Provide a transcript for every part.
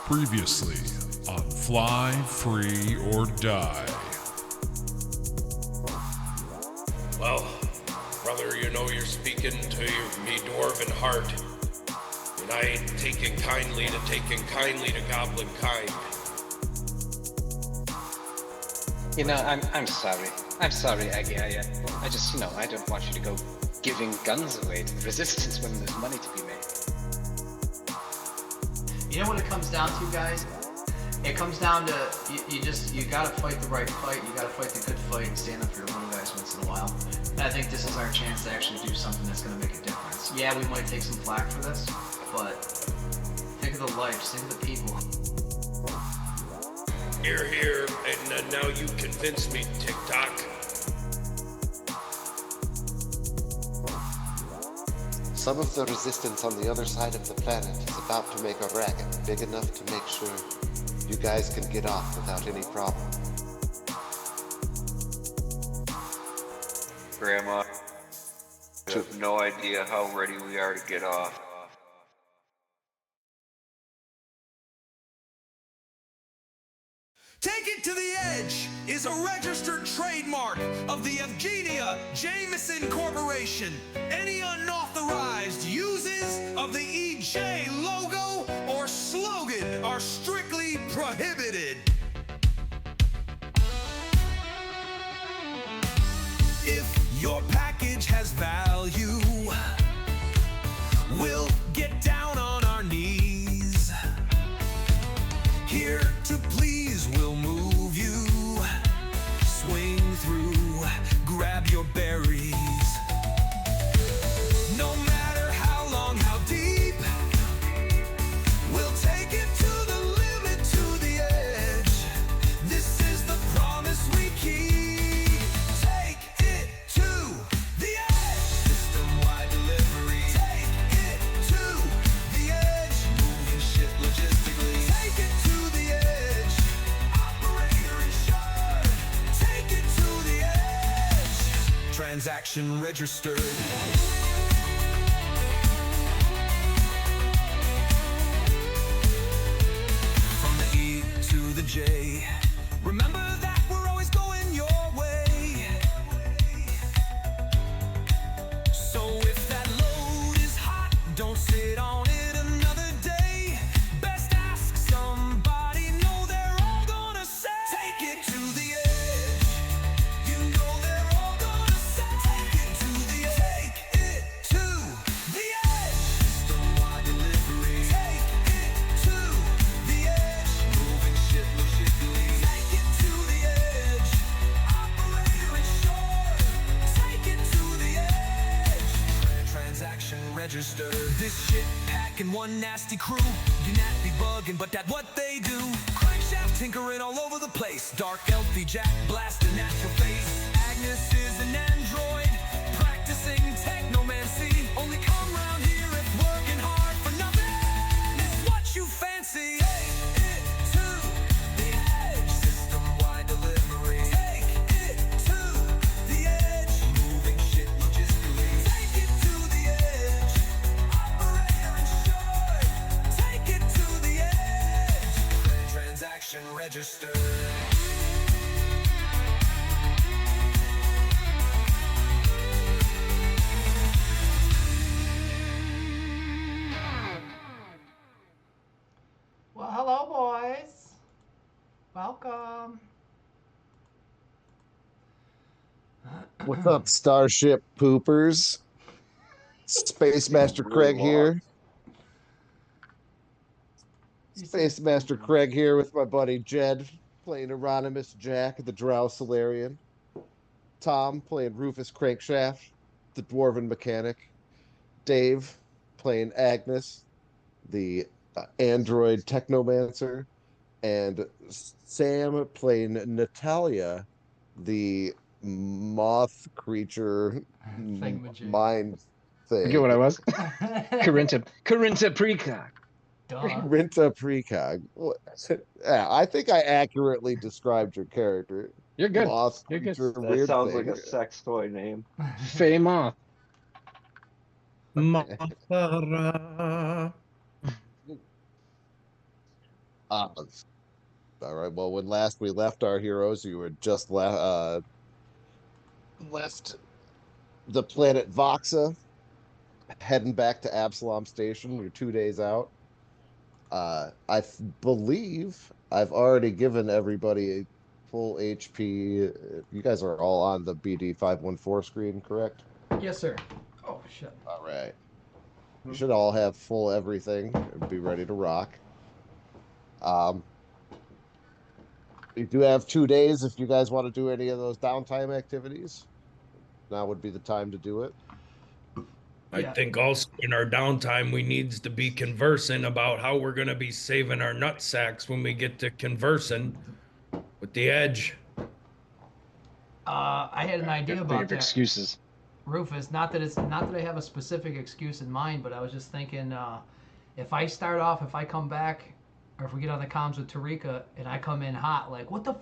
Previously on Fly, Free, or Die. Well, brother, you know you're speaking to me dwarven heart. And I ain't taking kindly to goblin kind. You know, I'm sorry. I'm sorry, Aggie. I just, I don't want you to go giving guns away to the resistance when there's money to be made. You know what it comes down to, guys? It comes down to you gotta fight the right fight, you gotta fight the good fight and stand up for your little guys once in a while. And I think this is our chance to actually do something that's gonna make a difference. Yeah, we might take some flack for this, but think of the lives, think of the people. Here, and now you convince me, TikTok. Some of the resistance on the other side of the planet is about to make a racket big enough to make sure you guys can get off without any problem. Grandma, I have no idea how ready we are to get off. Take It to the Edge is a registered trademark of the Evgenia Jameson Corporation. Any unauthorized uses of the EJ logo or slogan are strictly prohibited. If your package has value, we'll get down on our knees. Here to please, we'll move you. Swing through, grab your berries. No matter how long, how deep, we'll take it to the limit, to the edge. This is the promise we keep. Take it to the edge. System-wide delivery. Take it to the edge. Moving shit logistically. Take it to the edge. Operator insured. Take it to the edge. Transaction registered. From the E to the J. Remember that we're always going your way. So if that load is hot, don't sit on it another day. Best ask somebody, know they're all gonna say. Take it to the edge. You know they're all gonna say. Take it to the edge. Take it to the edge. System-wide delivery. Take it to the edge. Moving shit logistically. Take it to the edge. Operator insured. Take it to the edge. Transaction registered. This shit packing one nasty crew. You not be bugging, but that's what they do. Crankshaft tinkering all over the place. Dark elfy jack blasting at your face. Agnes is an android practicing technomancy. Only come round here if working hard for nothing is what you fancy. Take it to the edge. System-wide delivery. Take it to the edge. Moving shit logistically. Take it to the edge. Operator insured. Take it to the edge. Transaction registered. Well, hello, boys. Welcome. What's up, Starship Poopers? Space Master Craig here. Space Master Craig here with my buddy Jed, playing Euronymous Jack, the Drow Solarian. Tom playing Rufus Crankshaft, the Dwarven Mechanic. Dave playing Agnes, the android technomancer. And Sam playing Natalia, the moth creature Thingamajig. mind thing. Forget what I was. Corinta Precog. Duh. Rinta Precog. Yeah, I think I accurately described your character. You're good. Moth You're good. creature, That weird sounds thing. like a sex toy name. Fey Moth. Mothra. All right. Well, when last we left our heroes, you had just left the planet Voxa, heading back to Absalom Station. You're 2 days out. Believe I've already given everybody a full HP. You guys are all on the BD 514 screen, correct? Yes, sir. Oh shit. All right. You should all have full everything and be ready to rock. Um, you do have 2 days if you guys want to do any of those downtime activities. Now would be the time to do it. I Yeah. think also in our downtime, we needs to be conversing about how we're going to be saving our nut sacks when we get to conversing with the edge. I had an idea Think about of that. excuses. Rufus, not that I have a specific excuse in mind, but I was just thinking, if I come back, or if we get on the comms with Tarika and I come in hot, like, what the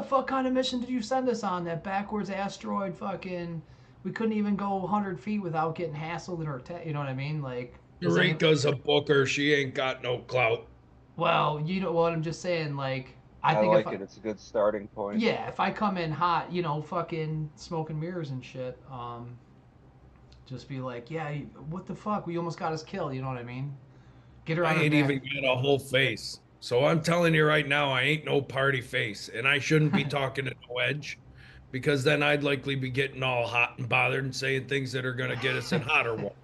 fuck kind of mission did you send us on? That backwards asteroid fucking, we couldn't even go 100 feet without getting hassled you know what I mean? Like, Eureka's a booker. She ain't got no clout. well, you know what I'm just saying, like, I I think like it. It's a good starting point. yeah, if I come in hot, fucking smoking mirrors and shit, just be like, yeah, what the fuck? We almost got us killed. You know what I mean? Get her on I her ain't back. even got a whole face. So I'm telling you right now, I ain't no party face. And I shouldn't be talking to no edge, because then I'd likely be getting all hot and bothered and saying things that are going to get us in hotter water.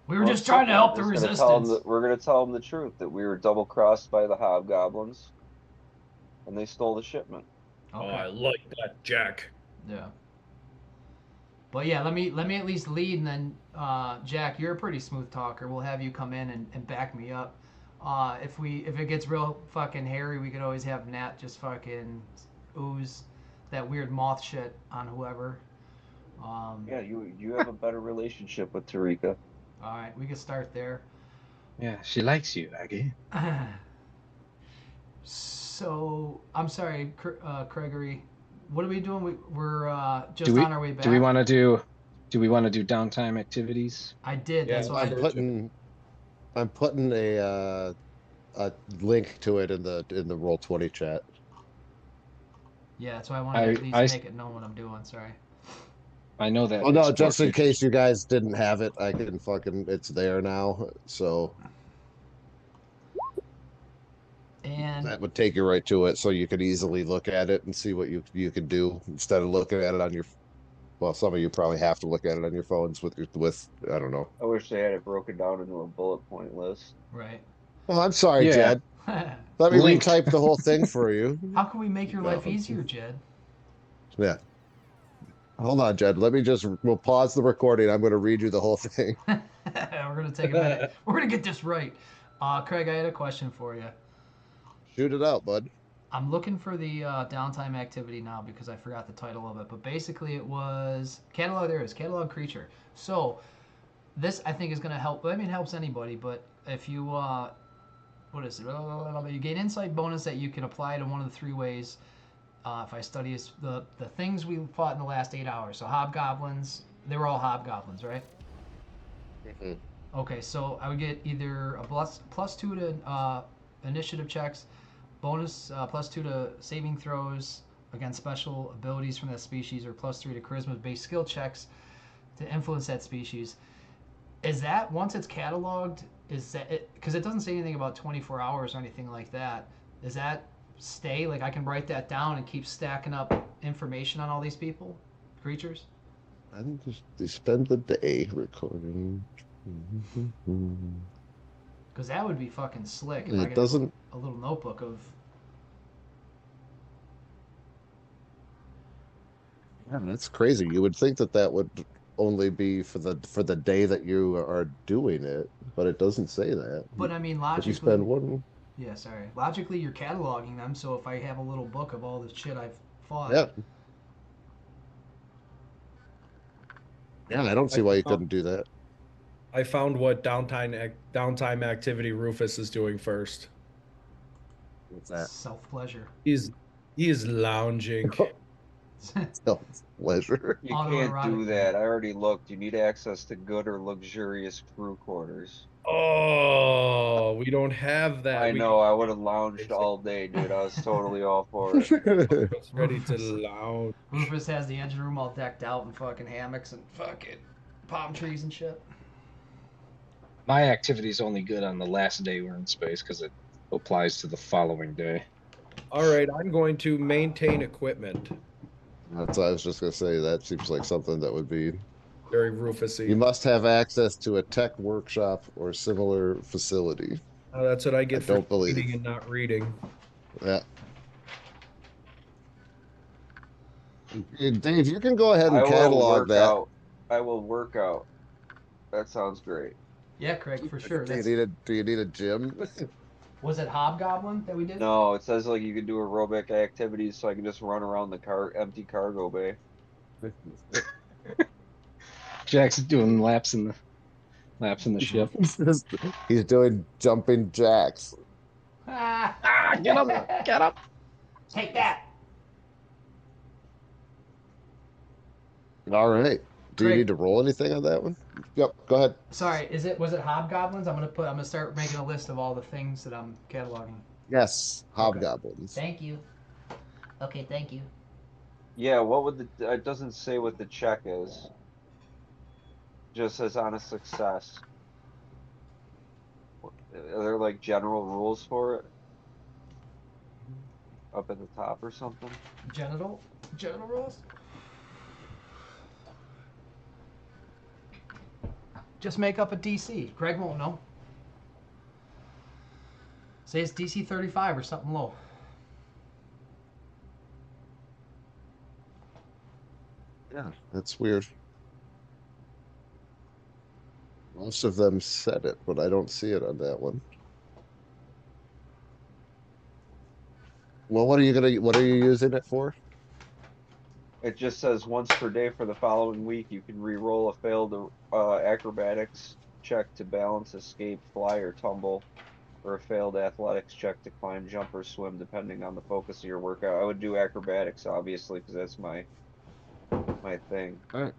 We were just trying to help the We're gonna resistance. we're going to tell them the truth, that we were double crossed by the hobgoblins and they stole the shipment. Oh, I like that, Jack. Yeah. But yeah, let me at least lead, and then Jack, you're a pretty smooth talker. We'll have you come in and back me up. If it gets real fucking hairy, we could always have Nat just fucking ooze that weird moth shit on whoever. Yeah, you have a better relationship with Tarika. All right, we can start there. Yeah, she likes you, Aggie. So I'm sorry, Gregory. What are we doing? We're just Do we on our way back. do we want to do downtime activities? I did. That's what I did. I'm putting a link to it in the Roll20 chat. Yeah, that's why I wanted to at least make it known what I'm doing. Sorry. I know that. Oh no, just in case you guys didn't have it, I can it's there now. So and that would take you right to it, so you could easily look at it and see what you could do instead of looking at it on your. Well, some of you probably have to look at it on your phones with I don't know. I wish they had it broken down into a bullet point list. Right. Oh, I'm sorry, Yeah. Jed. Let me Linked. retype the whole thing for you. How can we make your life easier, Jed? Yeah. Hold on, Jed. We'll pause the recording. I'm going to read you the whole thing. We're gonna take a minute. We're gonna get this right. Craig, I had a question for you. Shoot it out, bud. I'm looking for the downtime activity now because I forgot the title of it. But basically, it was catalog. There it is, catalog creature. So this I think is gonna help. I mean, it helps anybody. But if you what is it? You gain insight bonus that you can apply to one of the three ways. If I study the things we fought in the last 8 hours. So hobgoblins, they were all hobgoblins, right? Mm-hmm. Okay, so I would get either a plus 2 to initiative checks, bonus +2 to saving throws against special abilities from that species, or +3 to charisma-based skill checks to influence that species. Is that, once it's cataloged, is that it? Because it doesn't say anything about 24 hours or anything like that. Does that stay? Like, I can write that down and keep stacking up information on all these creatures? I think they spend the day recording. Because that would be fucking slick. If It I could doesn't. a little notebook of. Yeah, that's crazy. You would think that would only be for the day that you are doing it, but it doesn't say that. But I mean, If logically. you spend one. Yeah, sorry. Logically, you're cataloging them, so if I have a little book of all the shit I've fought. Yeah. Yeah, I don't see why you couldn't do that. I found what downtime activity Rufus is doing first. What's that? Self-pleasure. He is lounging. Still pleasure. You can't do Autoerotic. that. I already looked. You need access to good or luxurious crew quarters. Oh, we don't have that. I We know. I would have lounged all day, dude. I was totally all for it. was ready to lounge. Rufus has the engine room all decked out in fucking hammocks and fucking palm trees and shit. My activity's only good on the last day we're in space because it applies to the following day. All right, I'm going to maintain equipment. That's what I was just gonna say. That seems like something that would be. Very Rufusy. You must have access to a tech workshop or similar facility. Oh, that's what I get I for don't believe. reading and not reading. Yeah. Dave, you can go ahead and catalog that. Out. I will work out. That sounds great. Yeah, Craig, for sure. Do you need a gym? Was it Hobgoblin that we did? No, it says like you can do aerobic activities, so I can just run around the empty cargo bay. Jack's doing laps in the ship. He's doing jumping jacks. Get up! Get up! Take that! All right. Do you Great. need to roll anything on that one? Yep. Go ahead. Sorry, was it Hobgoblins? I'm gonna start making a list of all the things that I'm cataloging. Yes. Hobgoblins. Thank you. Okay, thank you. Yeah, what would it doesn't say what the check is. Just says on a success. Are there like general rules for it? Up at the top or something? General rules? Just make up a DC. Greg won't know. Say it's DC 35 or something low. Yeah, that's weird. Most of them said it, but I don't see it on that one. Well, what are you using it for? It just says once per day for the following week, you can re-roll a failed acrobatics check to balance, escape, fly, or tumble, or a failed athletics check to climb, jump, or swim, depending on the focus of your workout. I would do acrobatics, obviously, because that's my thing. All right.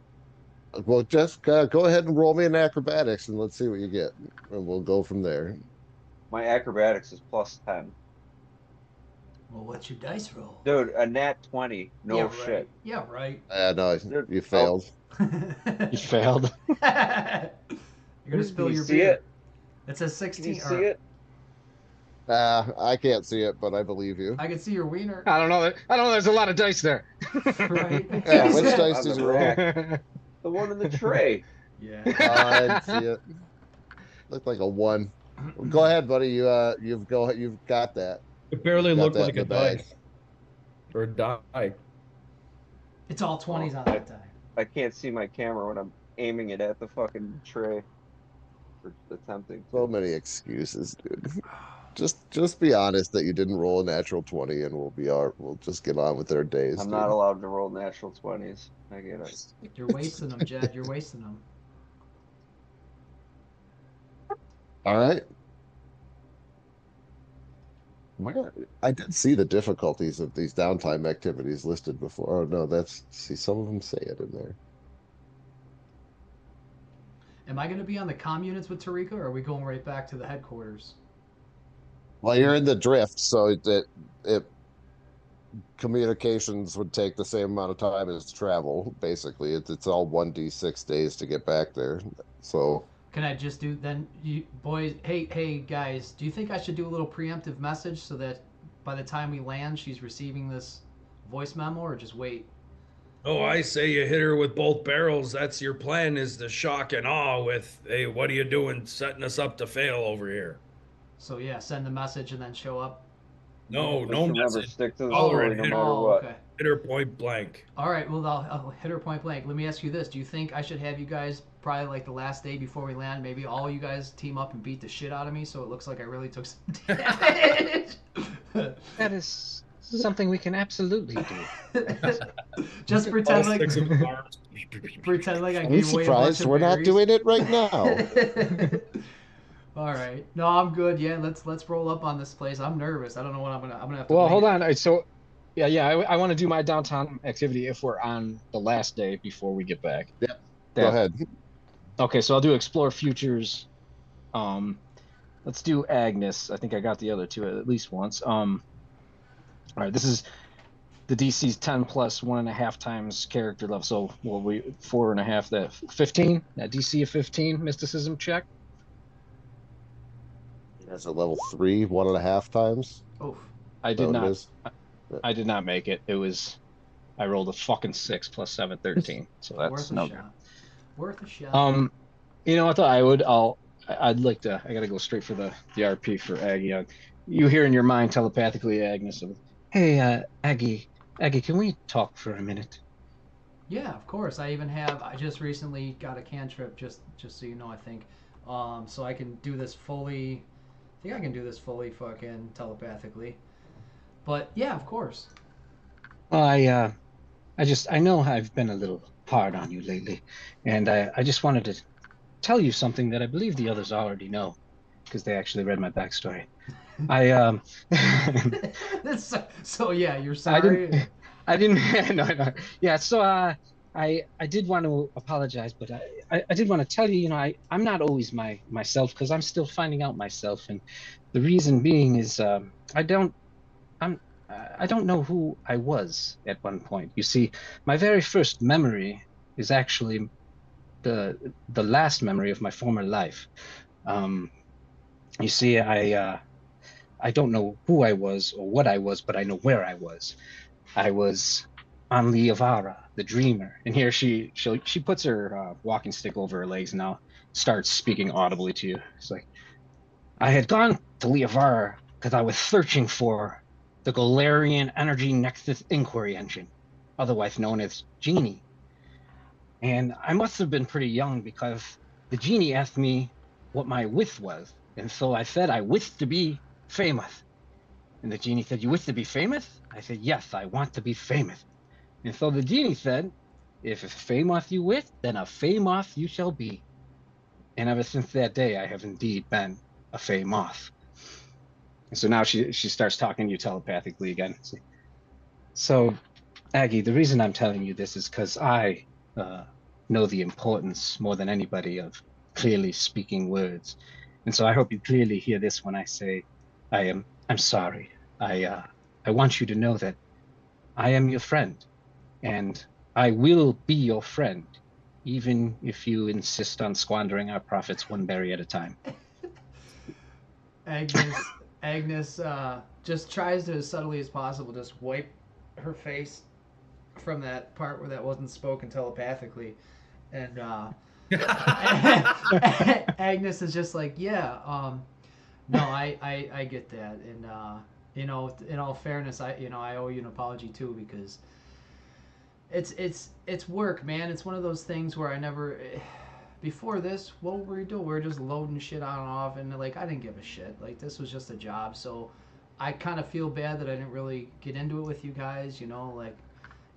Well, just go ahead and roll me in acrobatics, and let's see what you get, and we'll go from there. My acrobatics is plus 10. Well, what's your dice roll? Dude, a nat 20. No Yeah, shit. right. Yeah, right. No, Dude, you failed. You failed. You're gonna spill your see beer. it? It says 16. Can you see it? I can't see it, but I believe you. I can see your wiener. I don't know. There's a lot of dice there. Right. Yeah, which dice On did the you roll? rack. The one in the tray. Yeah. I see it. Looked like a 1. Go ahead, buddy. You've got that. It barely Got looked that like in a the bag. dice. Or a die. It's all 20s on that die. I can't see my camera when I'm aiming it at the fucking tray. Or attempting to. So many excuses, dude. Just be honest that you didn't roll a natural 20, and we'll just get on with our days. I'm dude. not allowed to roll natural 20s. I get it. You're wasting them, Jed. You're wasting them. All right. I did see the difficulties of these downtime activities listed before. Oh no, see, some of them say it in there. Am I going to be on the comm units with Tarika, or are we going right back to the headquarters? Well, you're in the drift, so it communications would take the same amount of time as travel. Basically, it's all 1d6 days to get back there. So Can I just do then, you boys? Hey guys, do you think I should do a little preemptive message so that by the time we land, she's receiving this voice memo, or just wait? Oh, I say you hit her with both barrels. That's your plan, is to shock and awe with, hey, what are you doing setting us up to fail over here? So yeah, send the message and then show up. No, Let's no remember, message. stick to the Oh, story right, no hit her. matter what. Okay. Hit her point blank. All right. Well, I'll hit her point blank. Let me ask you this: do you think I should have you guys probably like the last day before we land? Maybe all you guys team up and beat the shit out of me, so it looks like I really took some damage. That is something we can absolutely do. Just All pretend like 6 of them arms. pretend like I I'm gave away a bunch surprised of we're not berries. doing it right now. All right. No, I'm good. Yeah, let's roll up on this place. I'm nervous. I don't know what I'm gonna have to. Well, make hold it. on. So Yeah. I want to do my downtown activity if we're on the last day before we get back. Yep. Go That ahead. okay? So I'll do explore futures. Um, let's do Agnes. I think I got the other two at least once. All right. This is the DC's 10 plus 1.5 times character level. So well, we 4.5 that 15. That DC of 15 mysticism check. That's at level 3, 1.5 times. Oof. I Is that did what it not. is? I did not make it. It was I rolled a fucking 6 plus 7, 13. So that's Worth a no good. shot. Worth a shot. You know, I thought I would. I'd like to. I gotta go straight for the RP for Aggie. You hear in your mind telepathically, Agnes, of, hey, Aggie, can we talk for a minute? Yeah, of course. I just recently got a cantrip, just so you know, I think. So I can do this fully. I think I can do this fully fucking telepathically. But yeah, of course. Well, I know I've been a little hard on you lately, and I just wanted to tell you something that I believe the others already know, because they actually read my backstory. I So yeah, you're I sorry. didn't I didn't no. Yeah, so I did want to apologize, but I did want to tell you, you know, I'm not always myself because I'm still finding out myself, and the reason being is I'm I don't know who I was at one point. You see, my very first memory is actually the last memory of my former life. Um, you see, I don't know who I was or what I was, but I know where I was. I was on Liavara, the dreamer. And here she puts her walking stick over her legs and now starts speaking audibly to you. It's like, I had gone to Liavara because I was searching for the Galarian Energy Nexus Inquiry Engine, otherwise known as Genie. And I must have been pretty young because the genie asked me what my wish was. And so I said I wish to be famous. And the genie said, you wish to be famous? I said, yes, I want to be famous. And so the genie said, if a famous you wish, then a famous you shall be. And ever since that day, I have indeed been a famous. And so now she starts talking to you telepathically again. So, Aggie, the reason I'm telling you this is because I know the importance more than anybody of clearly speaking words. And so I hope you clearly hear this when I say I'm sorry. I want you to know that I am your friend and I will be your friend, even if you insist on squandering our profits one berry at a time. Agnes just tries to as subtly as possible just wipe her face from that part where that wasn't spoken telepathically, and Agnes is just like, yeah, no, I get that, and you know, in all fairness, I owe you an apology too, because it's work, man. It's one of those things where I never. Before this, what were we doing? We were just loading shit on and off, and like I didn't give a shit. Like this was just a job, so I kind of feel bad that I didn't really get into it with you guys. You know, like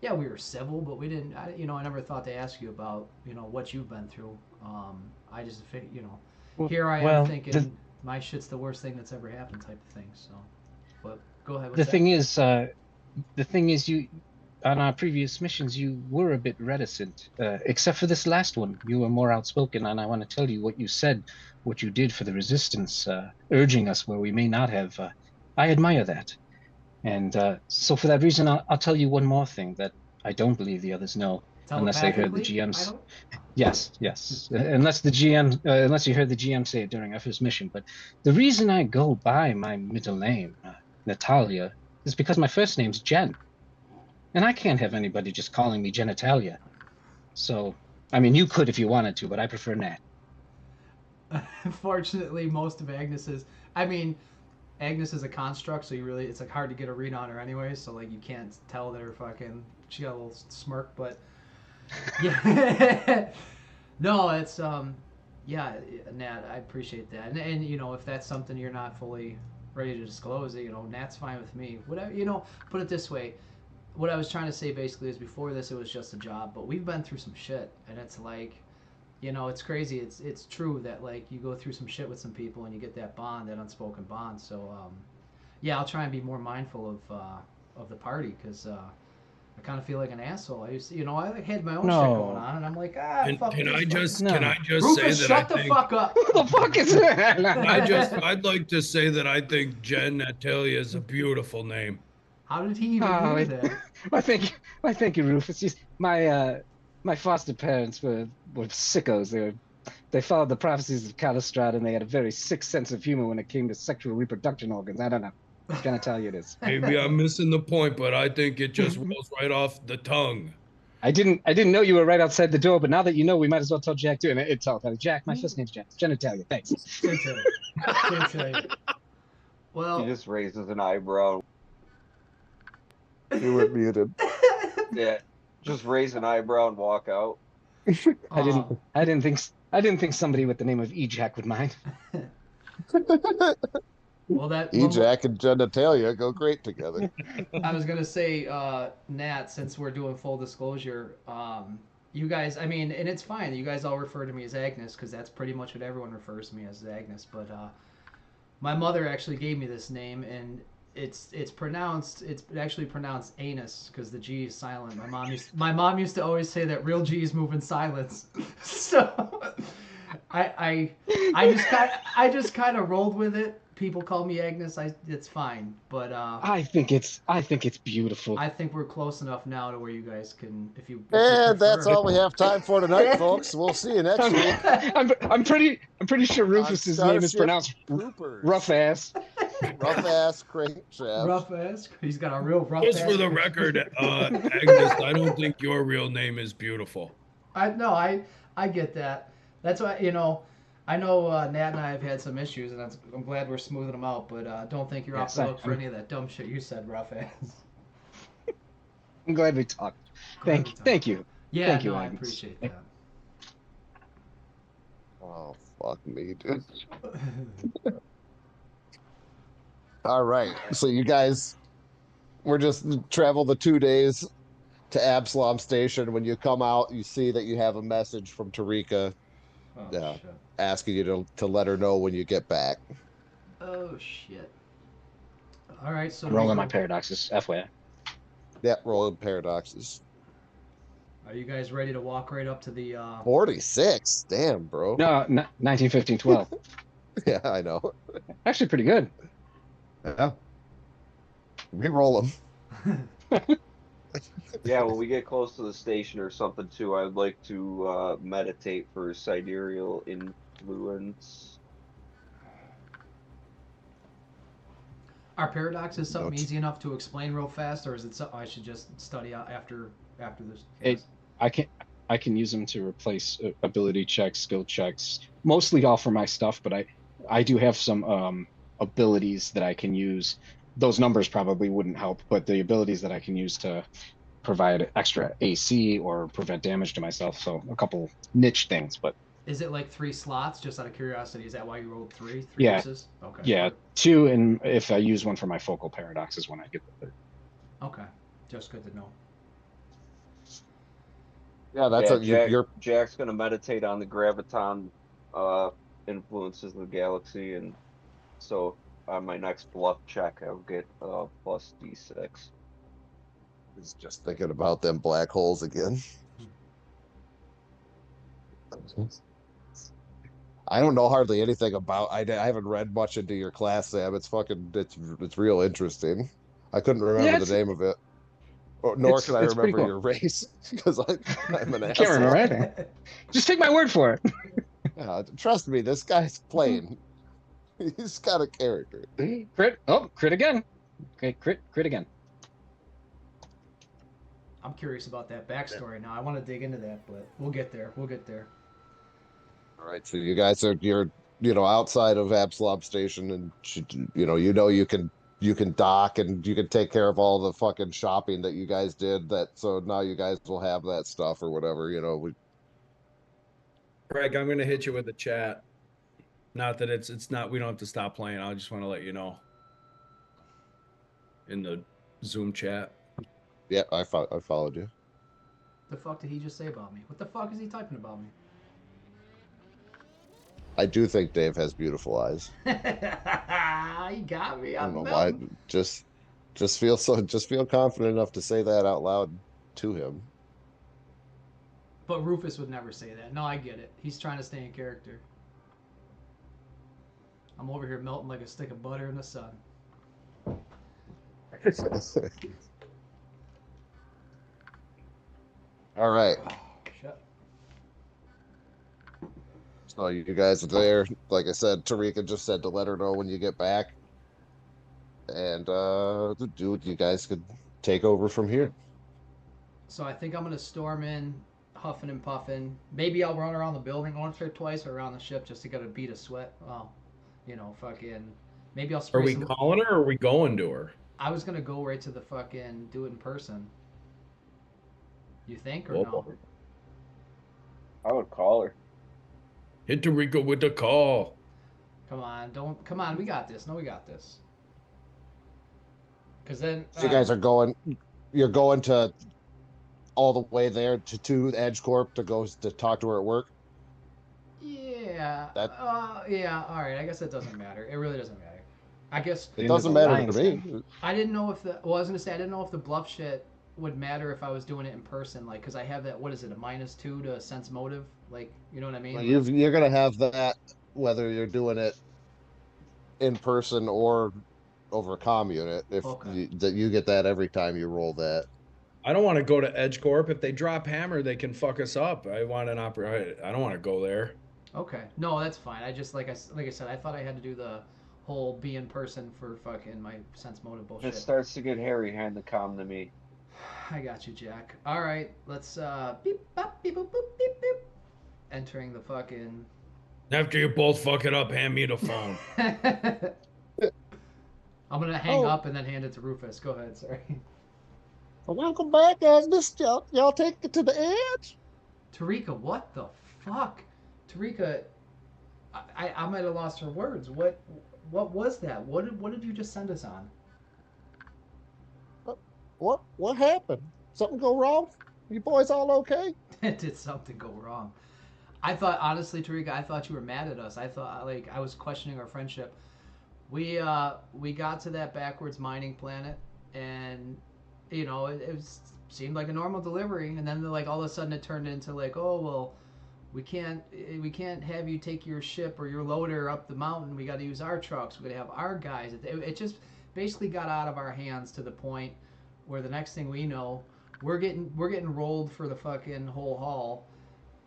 yeah, we were civil, but we didn't. I never thought to ask you about what you've been through. I just here I am thinking my shit's the worst thing that's ever happened, type of thing. So, but go ahead. The thing is, you on our previous missions, you were a bit reticent, except for this last one. You were more outspoken, and I want to tell you what you said, what you did for the resistance, urging us where we may not have. I admire that. And so for that reason, I'll tell you one more thing that I don't believe the others know, unless they heard the GM's. Yes. Unless you heard the GM say it during our first mission. But the reason I go by my middle name, Natalia, is because my first name's Jen. And I can't have anybody just calling me Genitalia. So, I mean, you could if you wanted to, but I prefer Nat. Unfortunately, most of Agnes's. Agnes is a construct, so it's like hard to get a read on her anyway. So like you can't tell that she got a little smirk, but yeah. No, it's yeah, Nat, I appreciate that, and if that's something you're not fully ready to disclose, Nat's fine with me. Whatever, put it this way. What I was trying to say basically is before this it was just a job, but we've been through some shit, and it's like, it's crazy. It's true that like you go through some shit with some people and you get that bond, that unspoken bond. So yeah, I'll try and be more mindful of the party because I kind of feel like an asshole. I used to, I had my own No. shit going on, and I'm like, fuck Can this I fucking- just No. can I just Rufus, say that shut the I think fuck up. Who the fuck is that? I'd like to say that I think Jen Natalia is a beautiful name. How did he even Oh, hear that? Thank you, Rufus. My foster parents were sickos. They followed the prophecies of Calistrad, and they had a very sick sense of humor when it came to sexual reproduction organs. I don't know. What can I tell you this? Maybe I'm missing the point, but I think it just rolls right off the tongue. I didn't know you were right outside the door, but now that you know, we might as well tell Jack too. And it's all Jack. My first name's Jack. Genitalia. Thanks. Genitalia. Well, He just raises an eyebrow. You were muted. Yeah, just raise an eyebrow and walk out. I didn't think somebody with the name of Jack would mind. well, that Ejac and genitalia go great together. I was gonna say, Nat, since we're doing full disclosure, you guys, I mean, and it's fine. You guys all refer to me as Agnes because that's pretty much what everyone refers to me as Agnes. But my mother actually gave me this name, and it's actually pronounced anus because the G is silent. My mom used to always say that real G's move in silence. So I just kind of rolled with it. People call me Agnes. It's fine, but I think it's beautiful. I think we're close enough now to where you guys can, if you And that's prefer. all we have time for tonight, folks. We'll see you next week. I'm pretty sure Rufus's name is Starship pronounced Troopers. rough ass. Rough ass crankshaft. Rough ass. He's got a real rough Just ass. for the record, Agnes, I don't think your real name is beautiful. I get that. That's why I know Nat and I have had some issues, and I'm glad we're smoothing them out. But don't think you're off the hook for any of that dumb shit you said, rough ass. I'm glad we talked. Thank you. Yeah, Thank you, no, I Agnes. appreciate that. Oh, fuck me, dude. All right. So you guys, we're just travel the 2 days to Absalom Station. When you come out, you see that you have a message from Tarika Oh shit. asking you to let her know when you get back. Oh shit. All right, so Rolling my paradoxes, FYI. Yeah, rolling paradoxes. Are you guys ready to walk right up to the 46. Damn, bro. No, 19, 15, 12. Yeah, I know. Actually, pretty good. Yeah. Re-roll them. Yeah, when we get close to the station or something too, I'd like to meditate for sidereal influence. Are paradoxes something Notes. easy enough to explain real fast, or is it something I should just study out after this? I can use them to replace ability checks, skill checks, mostly all for my stuff, but I do have some abilities that I can use. Those numbers probably wouldn't help, but the abilities that I can use to provide extra AC or prevent damage to myself. So a couple niche things, but Is it like 3 slots? Just out of curiosity, is that why you rolled 3 Yeah. uses? Okay. yeah, 2, and if I use one for my focal paradoxes when I get the third. Okay. Just good to know. Yeah, that's Yeah, you're Jack's gonna meditate on the graviton influences of the galaxy, and so on my next bluff check, I'll get plus D6. just thinking about them black holes again. I don't know hardly anything about. I haven't read much into your class, Sam. It's real interesting. I couldn't remember the name of it, nor can I it's pretty remember cool. your race because I'm an I asshole. can't remember anything. Just take my word for it. Yeah, trust me, this guy's plain. He's got a character. Crit. Oh, crit again. Okay, crit again. I'm curious about that backstory now. I want to dig into that, but we'll get there. We'll get there. All right, so you guys you're outside of Absalom Station, and you can dock and you can take care of all the fucking shopping that you guys did. So now you guys will have that stuff or whatever. Greg, I'm gonna hit you with a chat. Not that it's not. We don't have to stop playing. I just want to let you know in the Zoom chat. Yeah, I followed you. The fuck did he just say about me? What the fuck is he typing about me? I do think Dave has beautiful eyes. He got me. I I'm don't know why. melting. Just Just feel confident enough to say that out loud to him. But Rufus would never say that. No, I get it. He's trying to stay in character. I'm over here melting like a stick of butter in the sun. All right. Shut. So you guys are there. Like I said, Tarika just said to let her know when you get back. And dude, you guys could take over from here. So I think I'm gonna storm in, huffing and puffing. Maybe I'll run around the building once or twice, or around the ship just to get a beat of sweat. Well, you know, fucking. Maybe I'll spray Are we some. calling her or are we going to her? I was gonna go right to the fucking do it in person. You think or Whoa. no? I would call her. Hit Tarika with the call. Come on, don't. Come on, we got this. No, we got this. Because then. You guys are going. You're going to all the way there to Edge Corp to go to talk to her at work. Yeah. That- Yeah. All right. I guess it doesn't matter. It really doesn't matter. I guess It doesn't matter to me. I didn't know if the. Well, I was gonna say I didn't know if the bluff shit would matter if I was doing it in person, like, because I have that. What is it? A -2 to sense motive. Like, you know what I mean? You're gonna have that whether you're doing it in person or over a comm unit. If Okay. you get that every time you roll that. I don't want to go to Edge Corp. If they drop hammer, they can fuck us up. I want an opera. I don't want to go there. Okay. No, that's fine. I just like I said, I thought I had to do the whole be in person for fucking my sense motive If bullshit. it starts to get hairy, hand the comm to me. I got you, Jack. All right, let's beep bop beep boop boop beep beep. Entering the fucking. After you both fuck it up, hand me the phone. I'm gonna hang up and then hand it to Rufus. Go ahead, sorry. Welcome back, guys. Y'all take it to the edge. Tarika, what the fuck? Tarika, I might have lost her words. What was that? What did you just send us on? What happened? Something go wrong? You boys all okay? Did something go wrong? I thought, honestly, Tarika, I thought you were mad at us. I thought, like, I was questioning our friendship. We got to that backwards mining planet, and you know, it seemed like a normal delivery, and then like all of a sudden it turned into like, oh well, we can't have you take your ship or your loader up the mountain. We got to use our trucks. We got to have our guys. It just basically got out of our hands to the point where the next thing we know, we're getting rolled for the fucking whole haul,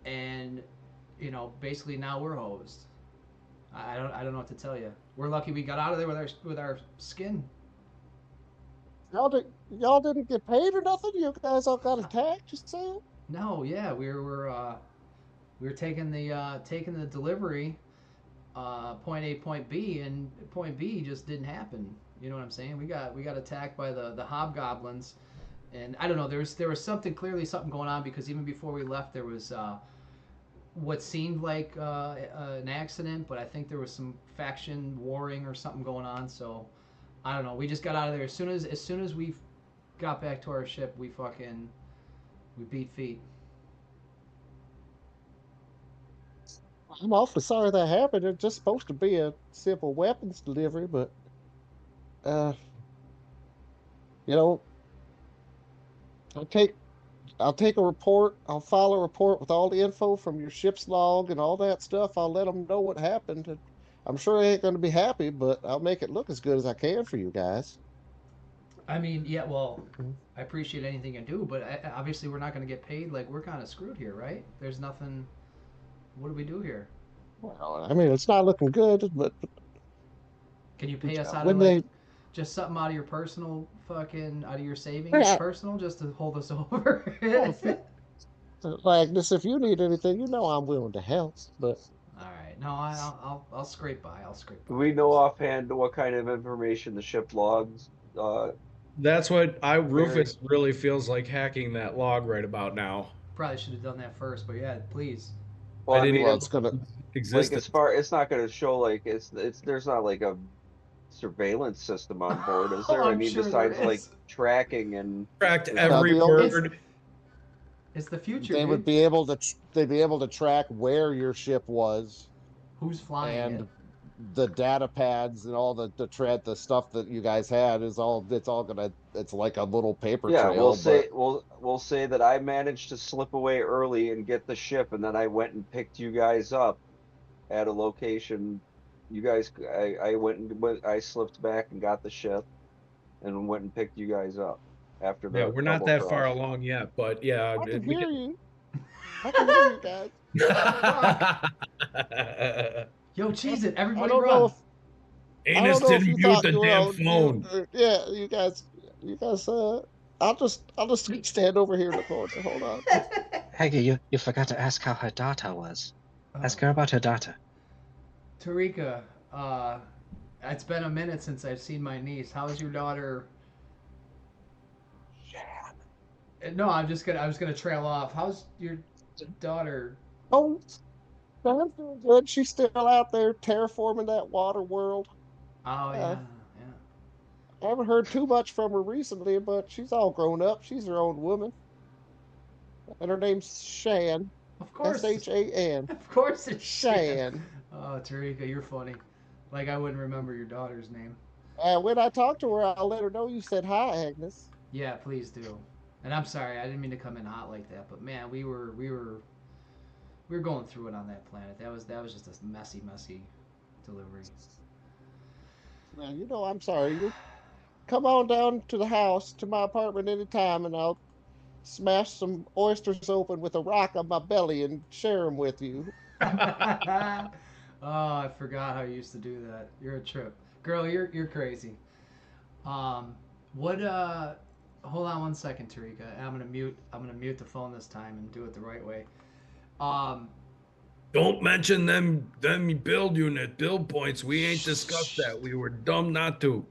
and you know, basically now we're hosed. I don't know what to tell you. We're lucky we got out of there with our skin. Y'all didn't get paid or nothing? You guys all got attacked, you said? No, yeah, we were taking the delivery, point A, point B, and point B just didn't happen. You know what I'm saying? We got attacked by the hobgoblins, and I don't know. There was clearly something going on, because even before we left, there was what seemed like an accident, but I think there was some faction warring or something going on. So I don't know. We just got out of there as soon as we got back to our ship. We beat feet. I'm awfully sorry that happened. It's just supposed to be a simple weapons delivery, but you know, I'll take a report. I'll file a report with all the info from your ship's log and all that stuff. I'll let them know what happened. And I'm sure they ain't going to be happy, but I'll make it look as good as I can for you guys. I mean, yeah, well, I appreciate anything you do, but obviously we're not going to get paid. Like, we're kind of screwed here, right? There's nothing. What do we do here? Well, I mean, it's not looking good, but Can you pay us out when of they like just something out of your personal fucking out of your savings, Yeah. personal, just to hold us over? like this, if you need anything, you know I'm willing to help. But All right, no, I'll scrape by. I'll scrape by. Do we know offhand what kind of information the ship logs? That's what Rufus really feels like hacking that log right about now. Probably should have done that first, but yeah, please. Well, I didn't mean, well, it's gonna. exist. like it's not going to show like it's there's not like a surveillance system on board, is there? I I'm mean, sure besides there like is. tracking and Tracked It's every not the only- word. It's the future. They dude. would be able to. They'd be able to track where your ship was Who's flying and it? the data pads and all the stuff that you guys had is all it's like a little paper Yeah, trail. we'll say we'll say that I managed to slip away early and get the ship, and then I went and picked you guys up at a location. You guys, I I slipped back and got the ship, and went and picked you guys up after Yeah, the we're not double that far cross. along yet, but yeah, I can we hear you. I can hear you guys. Yo, cheese it! I Everybody don't run! know if Anus if didn't you mute thought the you were damn on mute. phone. Yeah, you guys. I'll just stand over here in the corner. Hold on. Aggie, you forgot to ask how her daughter was. Ask her about her daughter. Tarika, it's been a minute since I've seen my niece. How's your daughter? No, I was gonna trail off. How's your daughter? Oh, I'm doing good. She's still out there terraforming that water world. Oh Uh, yeah, yeah. I haven't heard too much from her recently, but she's all grown up. She's her own woman, and her name's Shan. Of course, Shan. of course it's Shan. Oh, Tarika, you're funny. Like I wouldn't remember your daughter's name. When I talk to her, I'll let her know you said hi, Agnes. Yeah, please do. And I'm sorry, I didn't mean to come in hot like that, but man, we were going through it on that planet. That was just a messy delivery. Well, I'm sorry. You come on down to the house, to my apartment anytime, and I'll smash some oysters open with a rock on my belly and share them with you. Oh, I forgot how you used to do that. You're a trip, girl. You're crazy. What? Hold on one second, Tarika. I'm gonna mute the phone this time and do it the right way. Don't mention them build points. We ain't discussed that. We were dumb not to.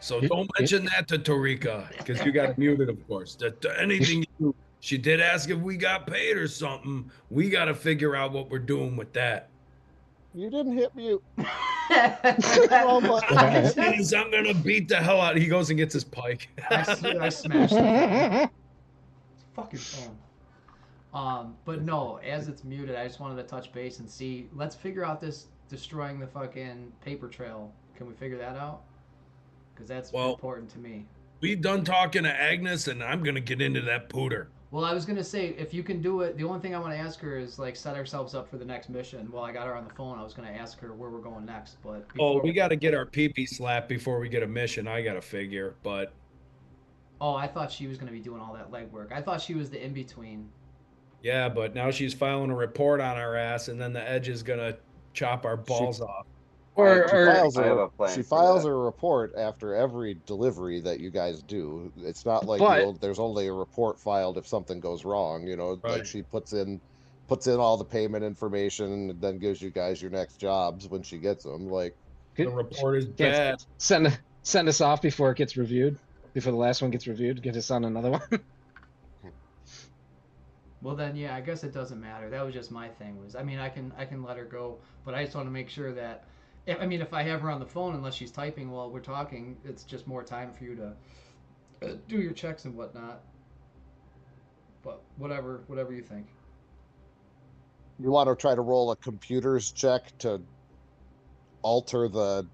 So don't mention that to Tarika, because you got muted, of course. Anything you do, she did ask if we got paid or something. We got to figure out what we're doing with that. You didn't hit mute. I'm gonna beat the hell out. He goes and gets his pike. I smashed the fucking phone. But no, as it's muted, I just wanted to touch base and see. Let's figure out this destroying the fucking paper trail. Can we figure that out? Because that's important to me. We done talking to Agnes, and I'm gonna get into that pooter. Well, I was gonna say, if you can do it, the only thing I want to ask her is like set ourselves up for the next mission. While I got her on the phone, I was gonna ask her where we're going next, but we got to get our pee-pee slapped before we get a mission. I got to figure, but I thought she was gonna be doing all that legwork. I thought she was the in between. Yeah, but now she's filing a report on our ass, and then the Edge is gonna chop our balls off. She files a report after every delivery that you guys do. It's not like there's only a report filed if something goes wrong. Like she puts in all the payment information and then gives you guys your next jobs when she gets them. Like the report is bad. Send us off before it gets reviewed. Before the last one gets reviewed, get us on another one. Well then, yeah, I guess it doesn't matter. That was just my thing. I can let her go, but I just want to make sure that. If I have her on the phone, unless she's typing while we're talking, it's just more time for you to do your checks and whatnot. But whatever you think. You want to try to roll a computer's check to alter the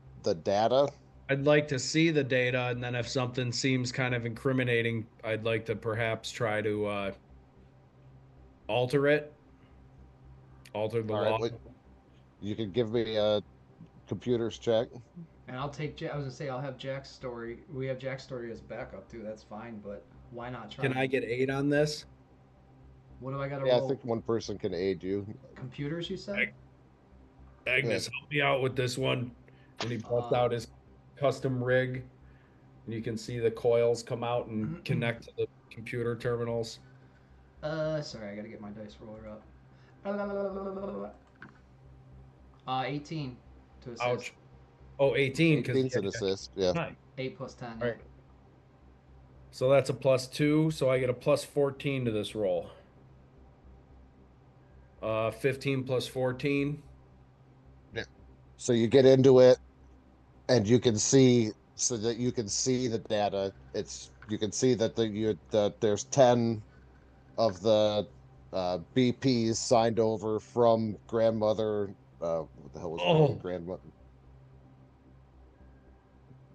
data? I'd like to see the data, and then if something seems kind of incriminating, I'd like to perhaps try to alter it. Alter the law. You can give me a computer's check. And I'll take. I was gonna say I'll have Jack's story. We have Jack's story as backup too. That's fine, but why not try? Can I get 8 on this? What do I got to roll? roll? I think one person can aid you. Computers, you said? Agnes, help me out with this one. And he busts out his custom rig, and you can see the coils come out and connect to the computer terminals. Sorry, I gotta get my dice roller up. 18 to assist. Ouch. Oh, 18. 18's an assist, yeah. 8 plus 10. All right. So that's a +2, so I get a +14 to this roll. 15 plus 14. Yeah. So you get into it, and you can see, so that you can see the data. You can see that there's 10 of the BPs signed over from grandmother. What the hell was her name?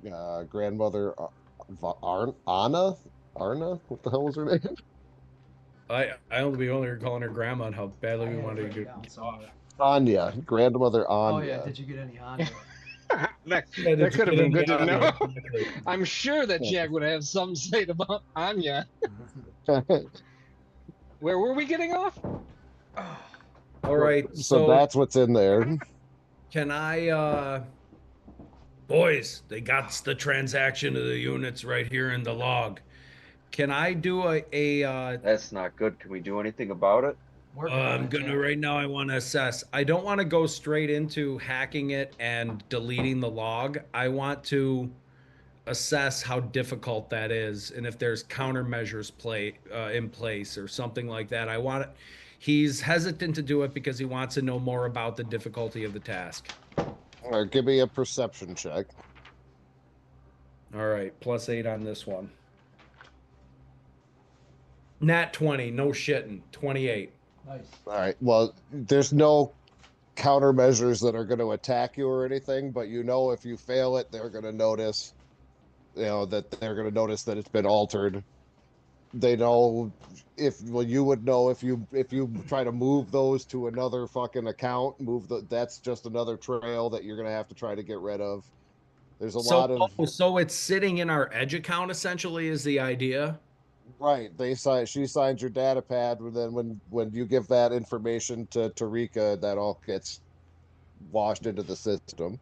grandmother Anna. What the hell was her name? we only were calling her grandma and how badly I we had it wanted to written get down off. somewhere. Anya, grandmother Oh Anya. yeah, did you get any Honda? that Yeah, that could have been good to yeah, know. exactly. I'm sure that Jack would have something to say about Anya. Where were we getting off? All right, So that's what's in there. can I boys, they got the transaction of the units right here in the log. Can I do a That's not good. Can we do anything about it? Working on I'm it, gonna Jack. right now I want to assess. I don't want to go straight into hacking it and deleting the log. I want to assess how difficult that is and if there's countermeasures in place or something like that. He's hesitant to do it because he wants to know more about the difficulty of the task. All right, give me a perception check. All right, +8 on this one. Nat 20, no shitting. 28. Nice. All right. Well, there's no countermeasures that are going to attack you or anything, but you know if you fail it, they're going to notice. That they're going to notice that it's been altered. They know you would know if you try to move those to another fucking account, that's just another trail that you're going to have to try to get rid of. There's a lot of so it's sitting in our Edge account essentially is the idea. right. She signs your data pad, and then when you give that information to Tarika, that all gets washed into the system.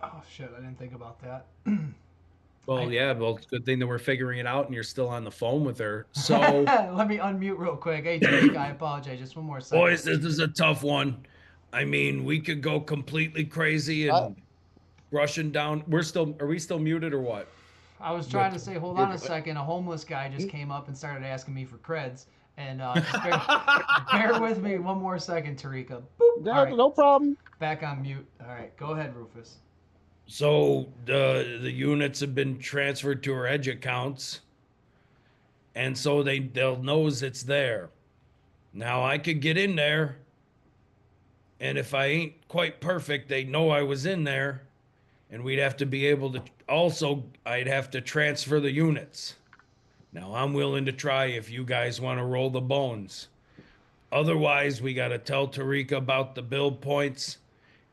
Oh shit, I didn't think about that. Well, it's a good thing that we're figuring it out and you're still on the phone with her. So let me unmute real quick. Hey, Tarika, I apologize. Just one more second. boys, this is a tough one. I mean, we could go completely crazy and rushing down. Are we still muted or what? I was trying to say, hold on a second. A homeless guy just came up and started asking me for creds. And just bear with me one more second, Tarika. Boop. Yeah, All right, no problem. back on mute. All right, go ahead, Rufus. So the units have been transferred to our Edge accounts, and so they'll knows it's there. Now I could get in there, and if I ain't quite perfect, they know I was in there, and we'd have to be able to. Also, I'd have to transfer the units. Now I'm willing to try if you guys want to roll the bones. Otherwise, we got to tell Tarika about the build points.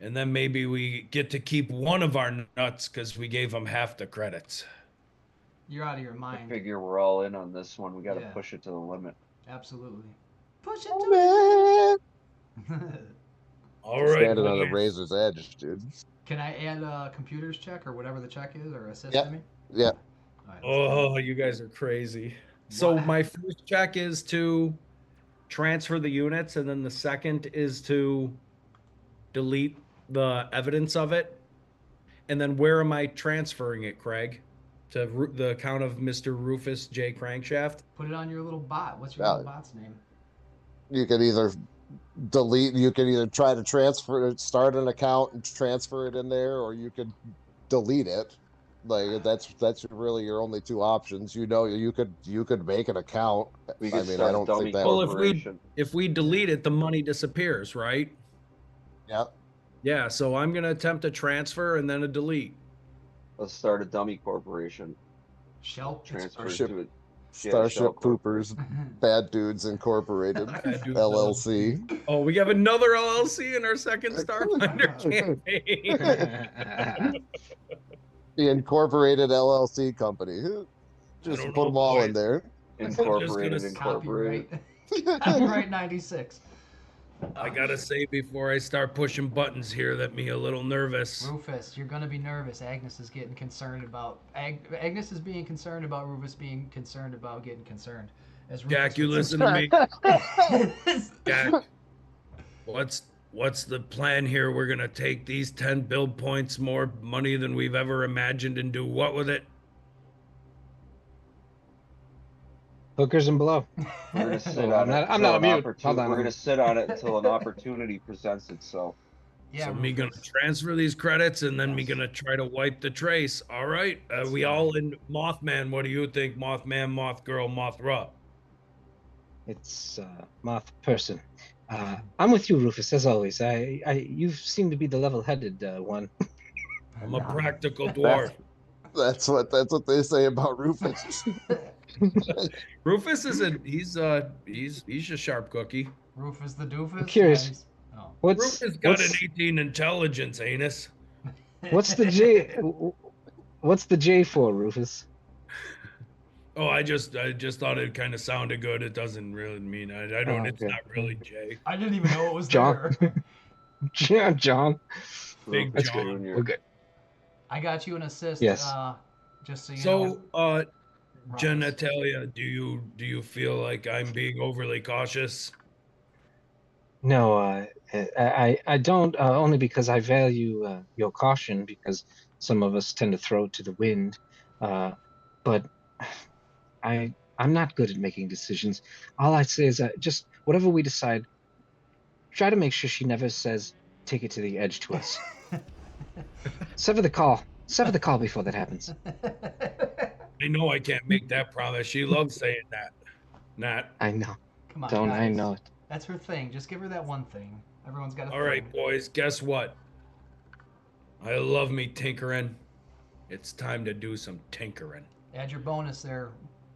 And then maybe we get to keep one of our nuts because we gave them half the credits. You're out of your I mind. figure we're all in on this one. We got to Yeah. push it to the limit. Absolutely. Push it to All right. Standing on the boys. razor's edge, dude. Can I add a computer's check or whatever the check is or assist Yep. me? Yeah. All right, let's do Oh, you guys are crazy. So What? my first check is to transfer the units, and then the second is to delete the evidence of it. And then where am I transferring it, Craig? To the account of Mr. Rufus J. Crankshaft? Put it on your little bot. What's your Yeah. little bot's name? You can either try to start an account and transfer it in there, or you could delete it. Like that's really your only two options. You could make an account. We I could mean, start I a don't dummy think that. Well, corporation. if we delete it, the money disappears, right? Yeah. Yeah, so I'm gonna attempt a transfer and then a delete. Let's start a dummy corporation. Shell. Transfer it Starship- to it. Starship Shell Corp. Poopers, Bad Dudes Incorporated, Bad Dudes LLC. Oh, we have another LLC in our second Starfinder campaign. The Incorporated LLC company. Just don't put know, them all in boys. there. Incorporated. Copyright. Incorporated. Copyright 96. I gotta say before I start pushing buttons here that me a little nervous. Rufus, you're gonna be nervous. Agnes is getting concerned about. Agnes is being concerned about Rufus being concerned about getting concerned. As Rufus Jack, you would listen to me. Jack, what's the plan here? We're gonna take these 10 build points, more money than we've ever imagined, and do what with it? Hookers and blow. We're gonna sit Oh, on I'm it. not until on an mute. opportu- Hold on. We're gonna sit on it until an opportunity presents itself. Yeah, So me gonna Rufus. transfer these credits and then me gonna try to wipe the trace. All right, we all in Mothman. What do you think, Mothman, Mothgirl, Mothra? It's Moth person. I'm with you, Rufus, as always. You seem to be the level-headed one. I'm a practical dwarf. That's what they say about Rufus. Rufus isn't. He's a sharp cookie. Rufus the doofus. curious. Nice. Oh. Rufus got an 18 intelligence, anus. What's the J? What's the J for, Rufus? Oh, I just thought it kind of sounded good. It doesn't really mean I don't. Oh, It's okay. not really Jay. I didn't even know it was John. there. Yeah, John. Big That's John. good. We're good. I got you an assist. Yes. Just so you know. So, Rufus. Genitalia, do you feel like I'm being overly cautious? No, I don't. Only because I value your caution, because some of us tend to throw it to the wind. But I'm not good at making decisions. All I say is just whatever we decide, try to make sure she never says take it to the edge to us. Sever the call. Sever the call before that happens. I know I can't make that promise. She loves saying that. Not. I know. Come on, Don't I guys. know it? That's her thing. Just give her that one thing. Everyone's got a All thing. right, boys. Guess what? I love me tinkering. It's time to do some tinkering. Add your bonus there,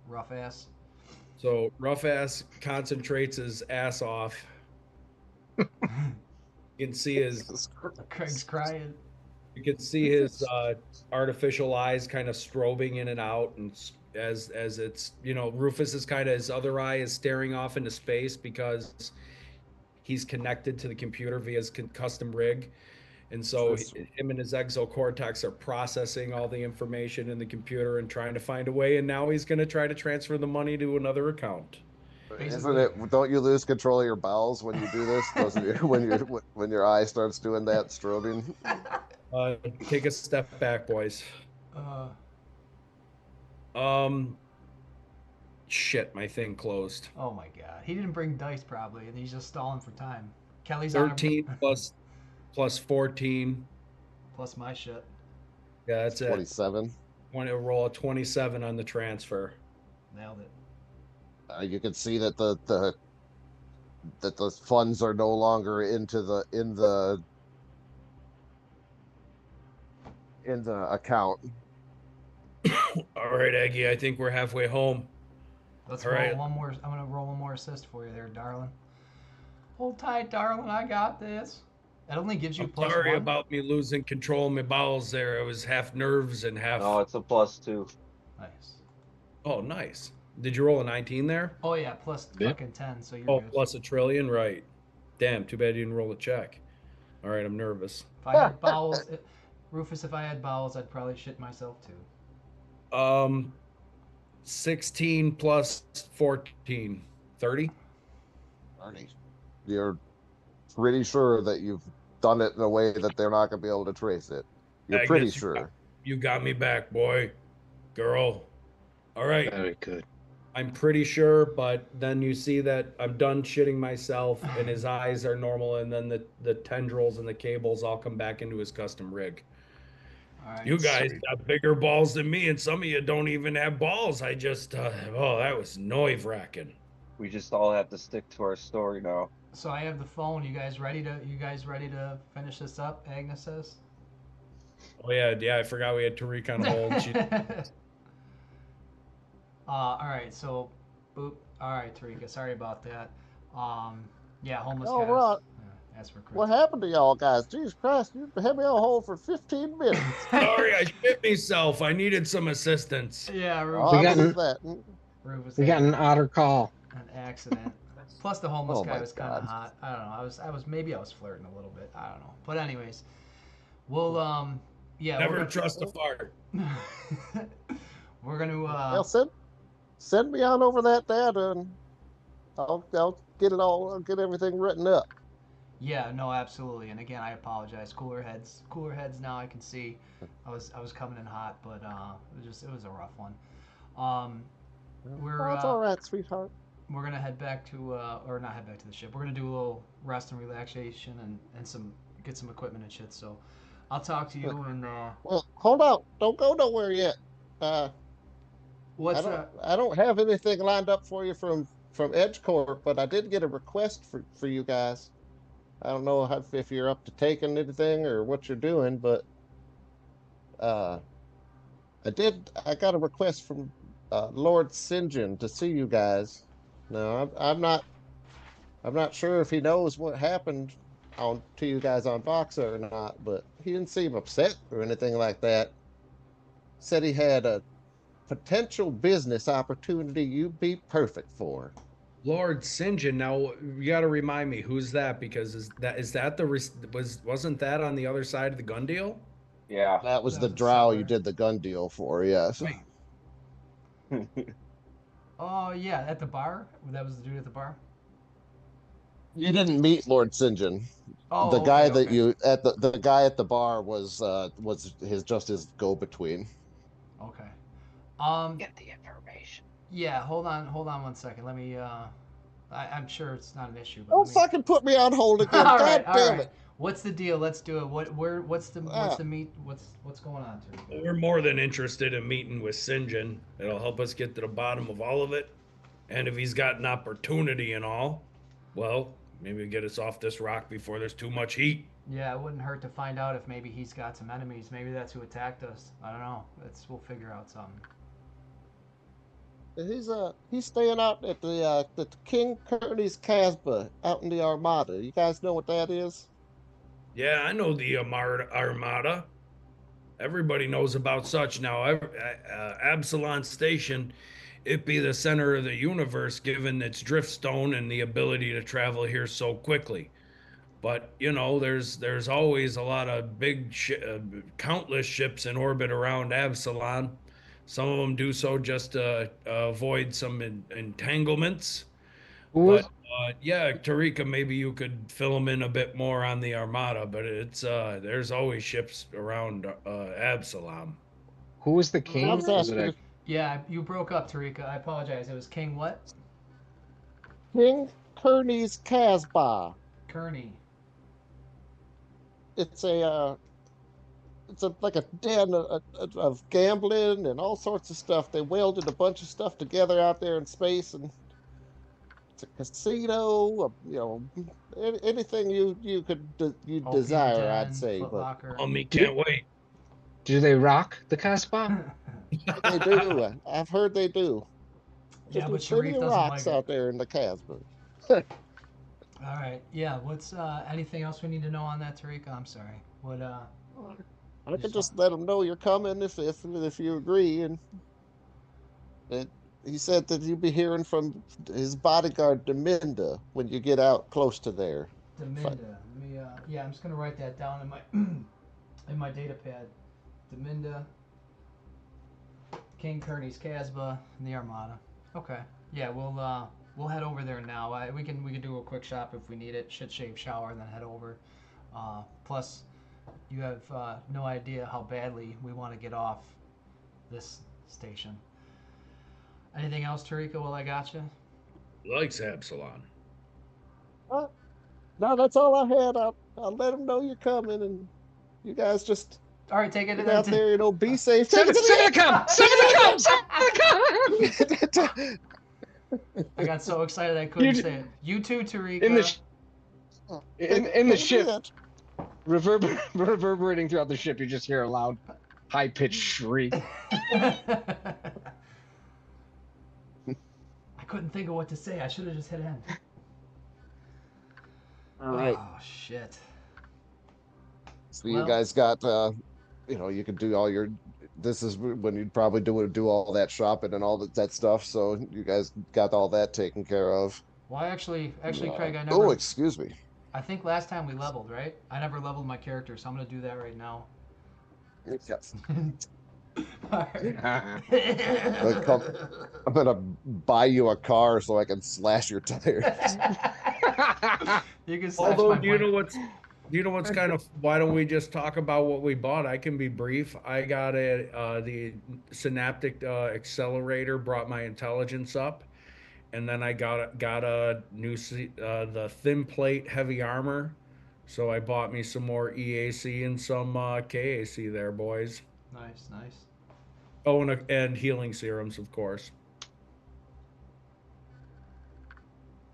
rough ass. So rough ass concentrates his ass off. You can see his. Craig's crying. You can see his artificial eyes kind of strobing in and out, and as it's Rufus is kind of his other eye is staring off into space because he's connected to the computer via his custom rig, and so him and his exocortex are processing all the information in the computer and trying to find a way. And now he's going to try to transfer the money to another account. Isn't it? Don't you lose control of your bowels when you do this? Doesn't it? When your eye starts doing that strobing. Take a step back, boys. Shit, my thing closed. Oh my god. He didn't bring dice probably, and he's just stalling for time. Kelly's 13 plus 14. Plus my shit. Yeah, that's 27. Want to roll a 27 on the transfer. Nailed it. You can see that the funds are no longer in the account. All right, Aggie, I think we're halfway home. Let's All roll right. one more. I'm gonna roll one more assist for you there, darling. Hold tight, darling. I got this. That only gives you I'm plus sorry 1. about me losing control of my bowels there. It was half nerves and half. No, it's a +2. Nice. Oh, nice. Did you roll a 19 there? Oh yeah, plus fucking 10. So you're Oh, good. plus a trillion, right? Damn, too bad you didn't roll a check. All right, I'm nervous. If I had bowels, Rufus, if I had bowels, I'd probably shit myself too. 16 plus 14, 30. 30. You're pretty sure that you've done it in a way that they're not going to be able to trace it. You're pretty Agnes, sure. You got me back, boy, girl. All right. Very good. I'm pretty sure, but then you see that I'm done shitting myself and his eyes are normal, and then the tendrils and the cables all come back into his custom rig. All right. You guys got bigger balls than me, and some of you don't even have balls. I just, that was nerve-wracking. We just all have to stick to our story now. So I have the phone. You guys ready to finish this up? Agnes says. Oh yeah, I forgot we had Tariq on hold. All right, so, boop. All right, Tarika, sorry about that. Yeah, homeless Oh, guys. right. That's for Chris. What happened to y'all guys? Jesus Christ, you had me on hold for 15 minutes. Sorry, I shit myself. I needed some assistance. Yeah, Oh, I believe that. Rufus We got an otter call. an accident. Plus, the homeless Oh guy my was kind of God. hot. I don't know. I was maybe I was flirting a little bit. I don't know. But anyways, we'll yeah. Never trust a fart. We're gonna Well, send me on over that data, and I'll get everything written up. Yeah, no, absolutely. And again, I apologize. Cooler heads now. I can see. I was coming in hot, but it was a rough one. We're It's all right, sweetheart. we're gonna head back to or not head back to the ship. We're gonna do a little rest and relaxation and get some equipment and shit. So I'll talk to you and Well, hold out. Don't go nowhere yet. what's I don't have anything lined up for you from EJ Corp, but I did get a request for you guys. I don't know if you're up to taking anything or what you're doing, but I got a request from Lord St. John to see you guys. Now, I'm not sure if he knows what happened on to you guys on Voxha or not, but he didn't seem upset or anything like that. Said he had a potential business opportunity you'd be perfect for. Lord Sinjin. Now you got to remind me who's that, because is that the wasn't that on the other side of the gun deal? Yeah. That was That the was a drow you seller. did the gun deal for, yes. Right. Oh yeah, at the bar. That was the dude at the bar. You didn't meet Lord St. John. The Oh, guy okay, that okay. you at the guy at the bar was his just his go between. Okay. Get the information. Yeah. Hold on 1 second. Let me. I'm sure it's not an issue, but Don't let me. fucking put me on hold again. All God right, all damn right. it. What's the deal? Let's do it. What's Ah, the meat? What's going on, Terry? We're more than interested in meeting with Sinjin. It'll help us get to the bottom of all of it. And if he's got an opportunity and all, well, maybe get us off this rock before there's too much heat. Yeah, it wouldn't hurt to find out if maybe he's got some enemies. Maybe that's who attacked us. I don't know. We'll figure out something. he's staying out at the King Kearney's Casbah out in the Armada. You guys know what that is? Yeah, I know the Armada. Everybody knows about such now. Absalon Station, it be the center of the universe given its driftstone and the ability to travel here so quickly. But you know, there's always a lot of countless ships in orbit around Absalon. Some of them do so just to avoid some entanglements. Who was But yeah, Tarika, maybe you could fill them in a bit more on the Armada. But it's there's always ships around Absalom. who was the I king? was Was it asking a if Yeah, you broke up, Tarika. I apologize. It was King what? King Kearney's Casbah. Kearney. It's a like a den of gambling and all sorts of stuff. They welded a bunch of stuff together out there in space, and it's a casino. Anything you could you Opium desire, I'd Den, say. Foot But Locker. Oh, me can't wait. do they rock the Casbah? they do. I've heard they do. Yeah, Just but plenty Sharif of doesn't rocks like it. out there in the Casbah. All right. Yeah. What's anything else we need to know on that, Tarika? I'm sorry. What I could just let them know you're coming if you agree. And it, he said that you'll be hearing from his bodyguard Deminda when you get out close to there. Deminda. Let me. Yeah, I'm just gonna write that down in my in my data pad. Deminda. King Kearney's Casbah and the Armada. Okay. Yeah, we'll head over there now. We can do a quick shop if we need it. Shit, shave, shower, and then head over. Plus, you have no idea how badly we want to get off this station. Anything else, Tarika, while I got you? Likes Absalon. No, that's all I had. I'll let them know you're coming, and you guys just All right, take it. get out there. Be safe. Seven to come! Seven to come! I got so excited I couldn't say it. You too, Tarika. In the ship, reverberating throughout the ship, you just hear a loud, high-pitched shriek. I couldn't think of what to say. I should have just hit end. All right. Oh shit. So you guys got you could do all your. This is when you'd probably do all that shopping and all that stuff. So you guys got all that taken care of. Well, actually, Craig, I never. Oh, excuse me. I think last time we leveled, right? I never leveled my character, so I'm gonna do that right now. Yes. Alright. I'm gonna buy you a car so I can slash your tires. You can slash Although, my do you bike. know what's kind of? Why don't we just talk about what we bought? I can be brief. I got the synaptic accelerator, brought my intelligence up, and then I got a new the thin plate heavy armor. So I bought me some more EAC and some KAC there, boys. Nice, nice. Oh, and healing serums, of course.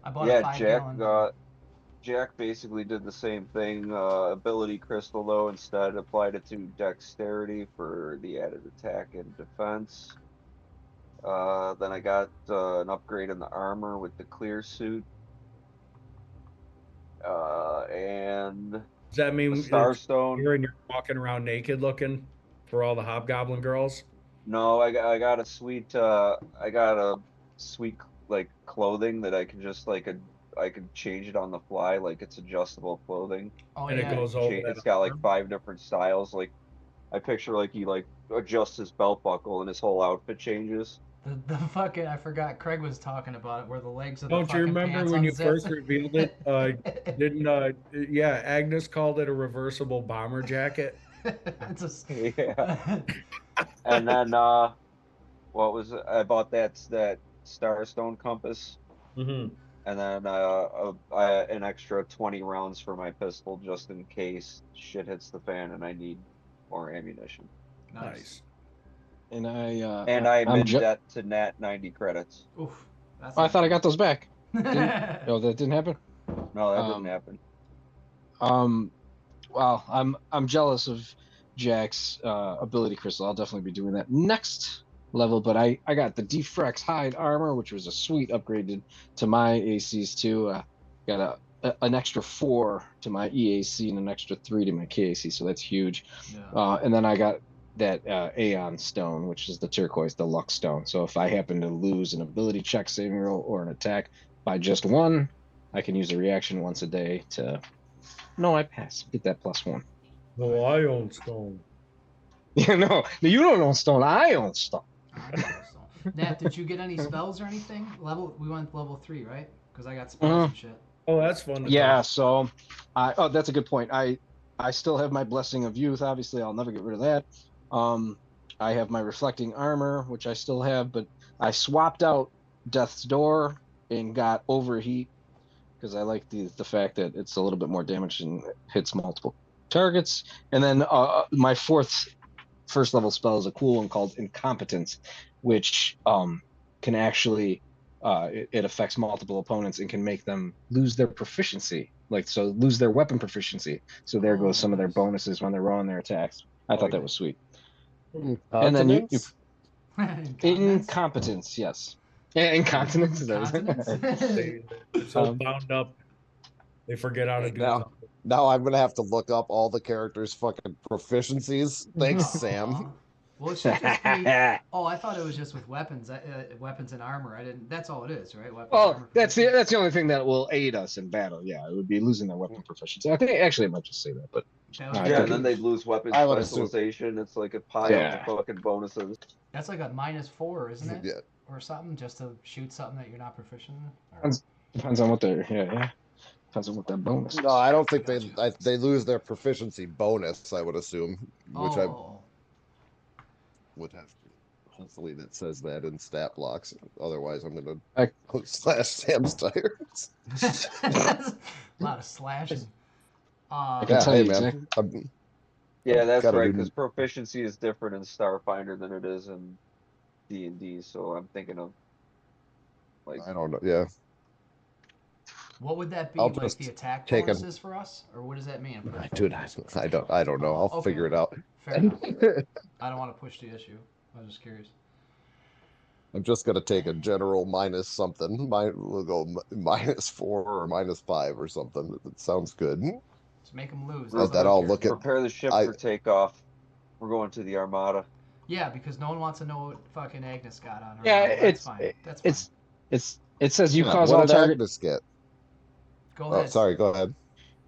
I bought a 5 gallon. Jack basically did the same thing. Ability crystal though, instead applied it to dexterity for the added attack and defense. Then I got an upgrade in the armor with the clear suit. And Does that mean a it's starstone. here and you're walking around naked looking for all the hobgoblin girls? No, I got a sweet like clothing that I can just like I can change it on the fly, like it's adjustable clothing. Oh And it yeah. goes over that It's got like arm? 5 different styles. Like I picture like he like adjusts his belt buckle and his whole outfit changes. The fucking I forgot Craig was talking about it where the legs of the Don't you fucking remember pants when you unzip. first revealed it? Yeah, Agnes called it a reversible bomber jacket. It's a Yeah. And then what was it? I bought that Starstone compass, Mm-hmm. and then an extra 20 rounds for my pistol just in case shit hits the fan and I need more ammunition. Nice. And And I'm in debt to Nat 90 credits. Oof. That's I thought I got those back. Oh, that didn't happen. No, that didn't happen. Well, I'm jealous of Jack's ability crystal. I'll definitely be doing that next level. But I got the Defrex hide armor, which was a sweet upgrade to my ACs too. Got an extra 4 to my EAC and an extra 3 to my KAC, so that's huge. Yeah. And then I got that Aeon stone, which is the turquoise deluxe stone. So if I happen to lose an ability check, saving roll, or an attack by just 1, I can use a reaction once a day to. No, I pass. Get that +1. No, I own stone. Yeah, no, you don't own stone. I own stone. Nat, did you get any spells or anything? We went level 3, right? Because I got spells and shit. Oh, that's fun. Yeah, so that's a good point. I still have my blessing of youth. Obviously, I'll never get rid of that. I have my reflecting armor, which I still have, but I swapped out Death's Door and got Overheat because I like the fact that it's a little bit more damage and hits multiple targets. And then my first level spell is a cool one called Incompetence, which can actually it affects multiple opponents and can make them lose their proficiency, lose their weapon proficiency. So there goes some of their bonuses when they're rolling their attacks. I thought that was sweet. And then you incompetence, yes. Yeah, incontinence. They're so bound up, they forget how to do something. Now I'm gonna have to look up all the characters' fucking proficiencies. Thanks, Sam. Well, it should just be. Oh, I thought it was just with weapons, weapons and armor. I didn't. That's all it is, right? Weapons, armor, that's the only thing that will aid us in battle. Yeah, it would be losing their weapon proficiency. I think actually it might just say that, but yeah, and then they'd lose weapon specialization. It's like a pile of fucking bonuses. That's like a -4, isn't it? Yeah. Or something, just to shoot something that you're not proficient in. Depends on what they're depends on what that bonus is. No, I don't think they lose their proficiency bonus. I would assume, which I would have to. Hopefully that says that in stat blocks. Otherwise, I'm gonna slash Sam's tires. A lot of slashing. I can tell you, man. Yeah, that's right. Because proficiency is different in Starfinder than it is in D&D. So I'm thinking of like I don't know. Yeah. What would that be? Like the attack bonuses for us, or what does that mean? Dude, I don't know. I'll figure it out. Fair enough. I don't want to push the issue. I was just curious. I'm just gonna take a general minus something. We'll go -4 or -5 or something. It sounds good. Just make them lose. I'll look at. Prepare the ship for takeoff. We're going to the Armada. Yeah, because no one wants to know what fucking Agnes got on her. Yeah, that's fine. That's fine. It says you cause what all did target. Agnes get? Go ahead. Oh, sorry. Go ahead.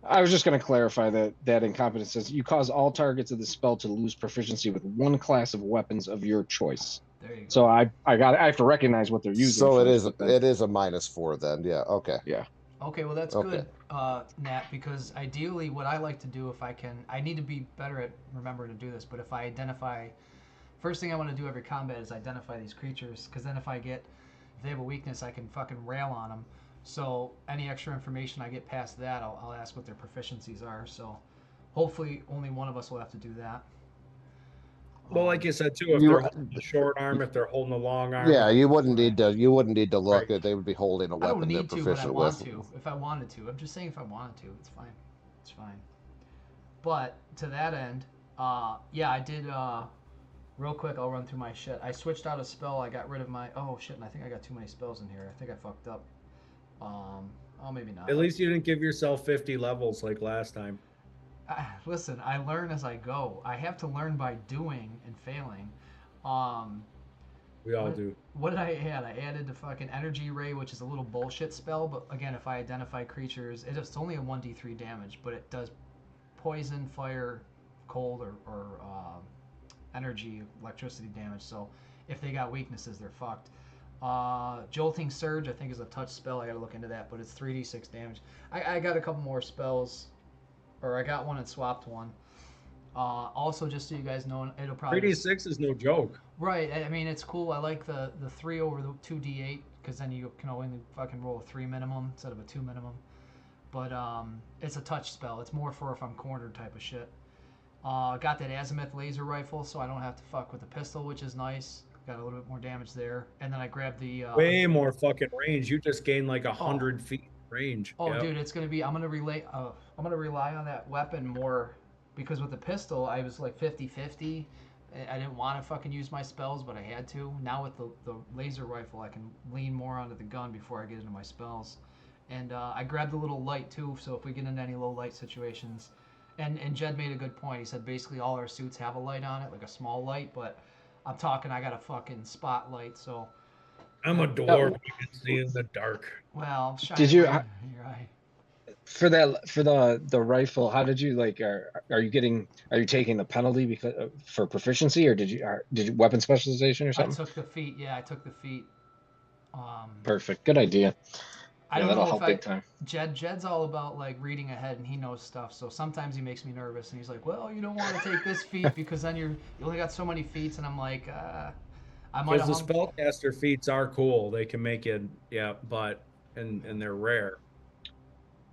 I was just going to clarify that incompetence says you cause all targets of the spell to lose proficiency with one class of weapons of your choice. There you go. So I have to recognize what they're using. So it is a -4 then. Yeah. Okay. Yeah. Okay, well that's good, Nat, because ideally what I like to do if I can, I need to be better at remembering to do this, but if I identify, first thing I want to do every combat is identify these creatures, because then if they have a weakness, I can fucking rail on them. So any extra information I get past that, I'll ask what their proficiencies are. So hopefully only one of us will have to do that. Well, like you said too, if You- they're holding the short arm, if they're holding the long arm, Yeah, if- you wouldn't need to. You wouldn't need to look Right. at. They would be holding a I weapon don't they're need to, but I proficient want with. to. If I wanted to, I'm just saying if I wanted to, it's fine. It's fine. But to that end, yeah, I did. Real quick, I'll run through my shit. I switched out a spell. I got rid of my. Oh shit! And I think I got too many spells in here. I think I fucked up. Oh, maybe not. At least you didn't give yourself 50 levels like last time. Listen, I learn as I go. I have to learn by doing and failing. We all do. What did I add? I added the fucking energy ray, which is a little bullshit spell. But again, if I identify creatures, it's only a 1d3 damage, but it does poison, fire, cold, or energy, electricity damage. So if they got weaknesses, they're fucked. Jolting Surge, I think, is a touch spell. I gotta look into that, but it's 3d6 damage. I got a couple more spells, or I got one and swapped one. Also, just so you guys know, it'll probably 3d6 is no joke. Right. I mean, it's cool. I like the 3 over the 2d8 because then you can only fucking roll a 3 minimum instead of a 2 minimum. But it's a touch spell. It's more for if I'm cornered type of shit. Got that azimuth laser rifle, so I don't have to fuck with the pistol, which is nice. Got a little bit more damage there, and then I grabbed the Way more fucking range. You just gained like 100 feet range. Oh, Yep. dude, it's gonna be. I'm gonna rely on that weapon more because with the pistol, I was like 50-50. I didn't want to fucking use my spells, but I had to. Now with the laser rifle, I can lean more onto the gun before I get into my spells. And I grabbed the little light too, so if we get into any low light situations, and Jed made a good point. He said basically all our suits have a light on it, like a small light, but I'm talking I got a fucking spotlight, so. I'm a dwarf. I can see in the dark. Well, Did you- You're right. For the rifle, how did you like? Are you taking the penalty because for proficiency, or did you weapon specialization or I something? took the feat. Yeah, I took the feat. Perfect, good idea. I Yeah, don't that'll know help if big time. Jed's all about like reading ahead, and he knows stuff. So sometimes he makes me nervous, and he's like, "Well, you don't want to take this feat because then you only got so many feats." And I'm like, I might Because have. the spellcaster feats are cool. They can make it, yeah, but and they're rare.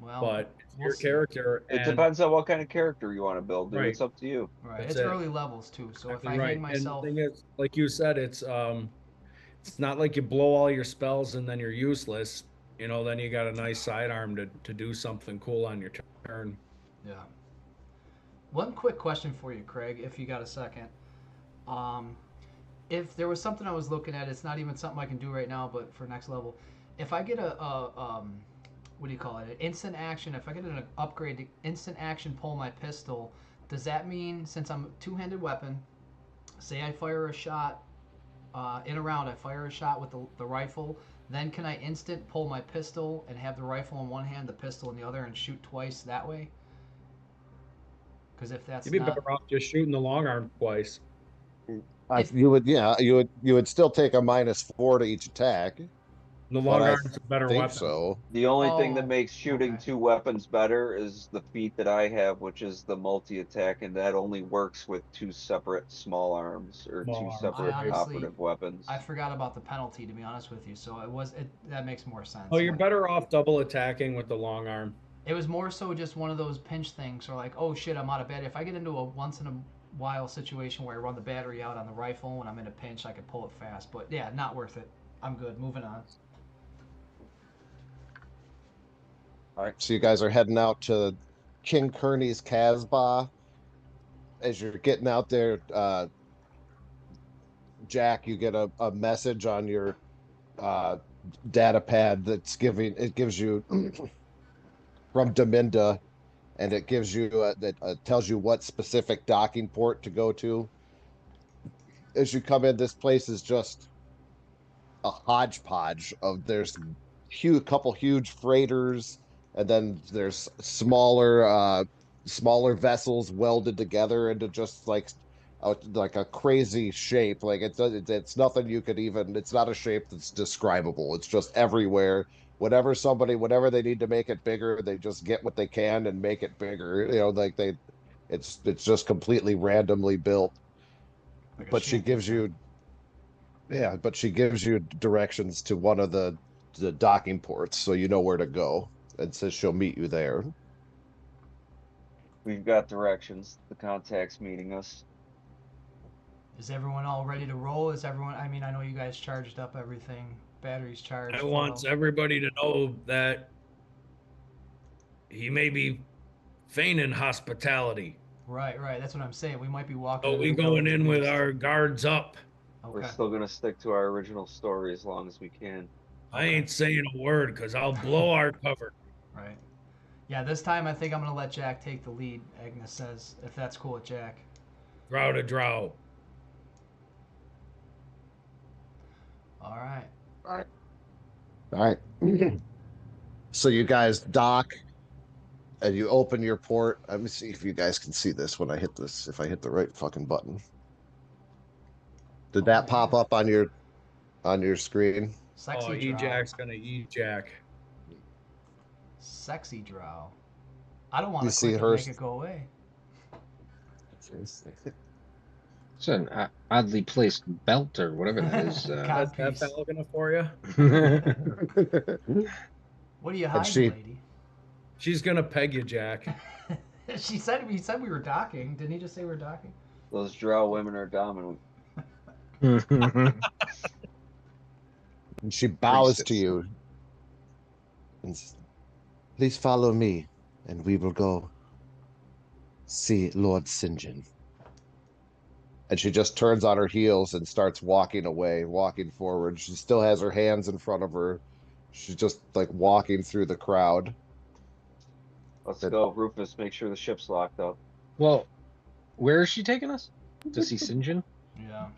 Well, But we'll your see. character. It and- depends on what kind of character you want to build, dude. Right. It's up to you. Right, That's it's it. early levels too. So if Exactly I right. hang myself, And the thing is, like you said, it's not like you blow all your spells and then you're useless. You know, then you got a nice sidearm to do something cool on your turn. yeah. One quick question for you, Craig, if you got a second. If there was something I was looking at, it's not even something I can do right now, but for next level, if I get what do you call it? An instant action. If I get an upgrade to instant action, pull my pistol. Does that mean since I'm a two-handed weapon, say I fire a shot in a round, I fire a shot with the rifle, then can I instant pull my pistol and have the rifle in one hand, the pistol in the other, and shoot twice that way? Because if that's You'd be not, better off just shooting the long arm twice. You would still take a -4 to each attack. The long But I arm's a better think weapon. so. The only thing Oh, that makes shooting okay. two weapons better is the feat that I have, which is the multi-attack, and that only works with two separate small arms or Small two arms. separate I honestly- operative weapons. I forgot about the penalty, to be honest with you. So that makes more sense. Oh, you're Like, better off double attacking with the long arm. It was more so just one of those pinch things, or like, oh shit, I'm out of battery. If I get into a once in a while situation where I run the battery out on the rifle when I'm in a pinch, I could pull it fast. But yeah, not worth it. I'm good. Moving on. All right, so you guys are heading out to King Kearney's Casbah. As you're getting out there, Jack, you get a message on your data pad it gives you from Dominda, and it gives you that tells you what specific docking port to go to. As you come in, this place is just a hodgepodge of there's couple huge freighters, and then there's smaller vessels welded together into just like a crazy shape. Like it's nothing you could even. It's not a shape that's describable. It's just everywhere. Whenever they need to make it bigger, they just get what they can and make it bigger. You know, like it's just completely randomly built. Like a But she shipping gives center. you, yeah, but she gives you directions to one of the docking ports, so you know where to go, and says she'll meet you there. We've got directions. The contact's meeting us. Is everyone all ready to roll? Is everyone? I mean, I know you guys charged up everything. Batteries charged. I full want health. everybody to know that he may be feigning hospitality. Right, right. That's what I'm saying. We might be walking. So into we the going belly of in the with beast. our guards up. We're Okay. still gonna stick to our original story as long as we can. I ain't saying a word because I'll blow our cover. Right. Yeah, this time I think I'm gonna let Jack take the lead. Agnes says, if that's cool with Jack. Drow to drow. All right. All right. So you guys dock and you open your port. Let me see if you guys can see this when I hit this, if I hit the right fucking button. Did that pop up on your screen? Sexy Oh, drow. Ejack's gonna ejack. Sexy drow. I don't want You to see click it her- and make it go away. It's an oddly placed belt or whatever that is. That's that Codpiece. Falcon for you. What are you And hiding, she- lady? She's gonna peg you, Jack. He said we were docking. Didn't he just say we were docking? Those drow women are dominant. And she bows to Priestess. you. And says, please follow me, and we will go see Lord St. John. And she just turns on her heels and starts walking away, walking forward. She still has her hands in front of her. She's just like walking through the crowd. Let's That- go, Rufus. Make sure the ship's locked up. Well, where is she taking us? To see Sinjin? Yeah.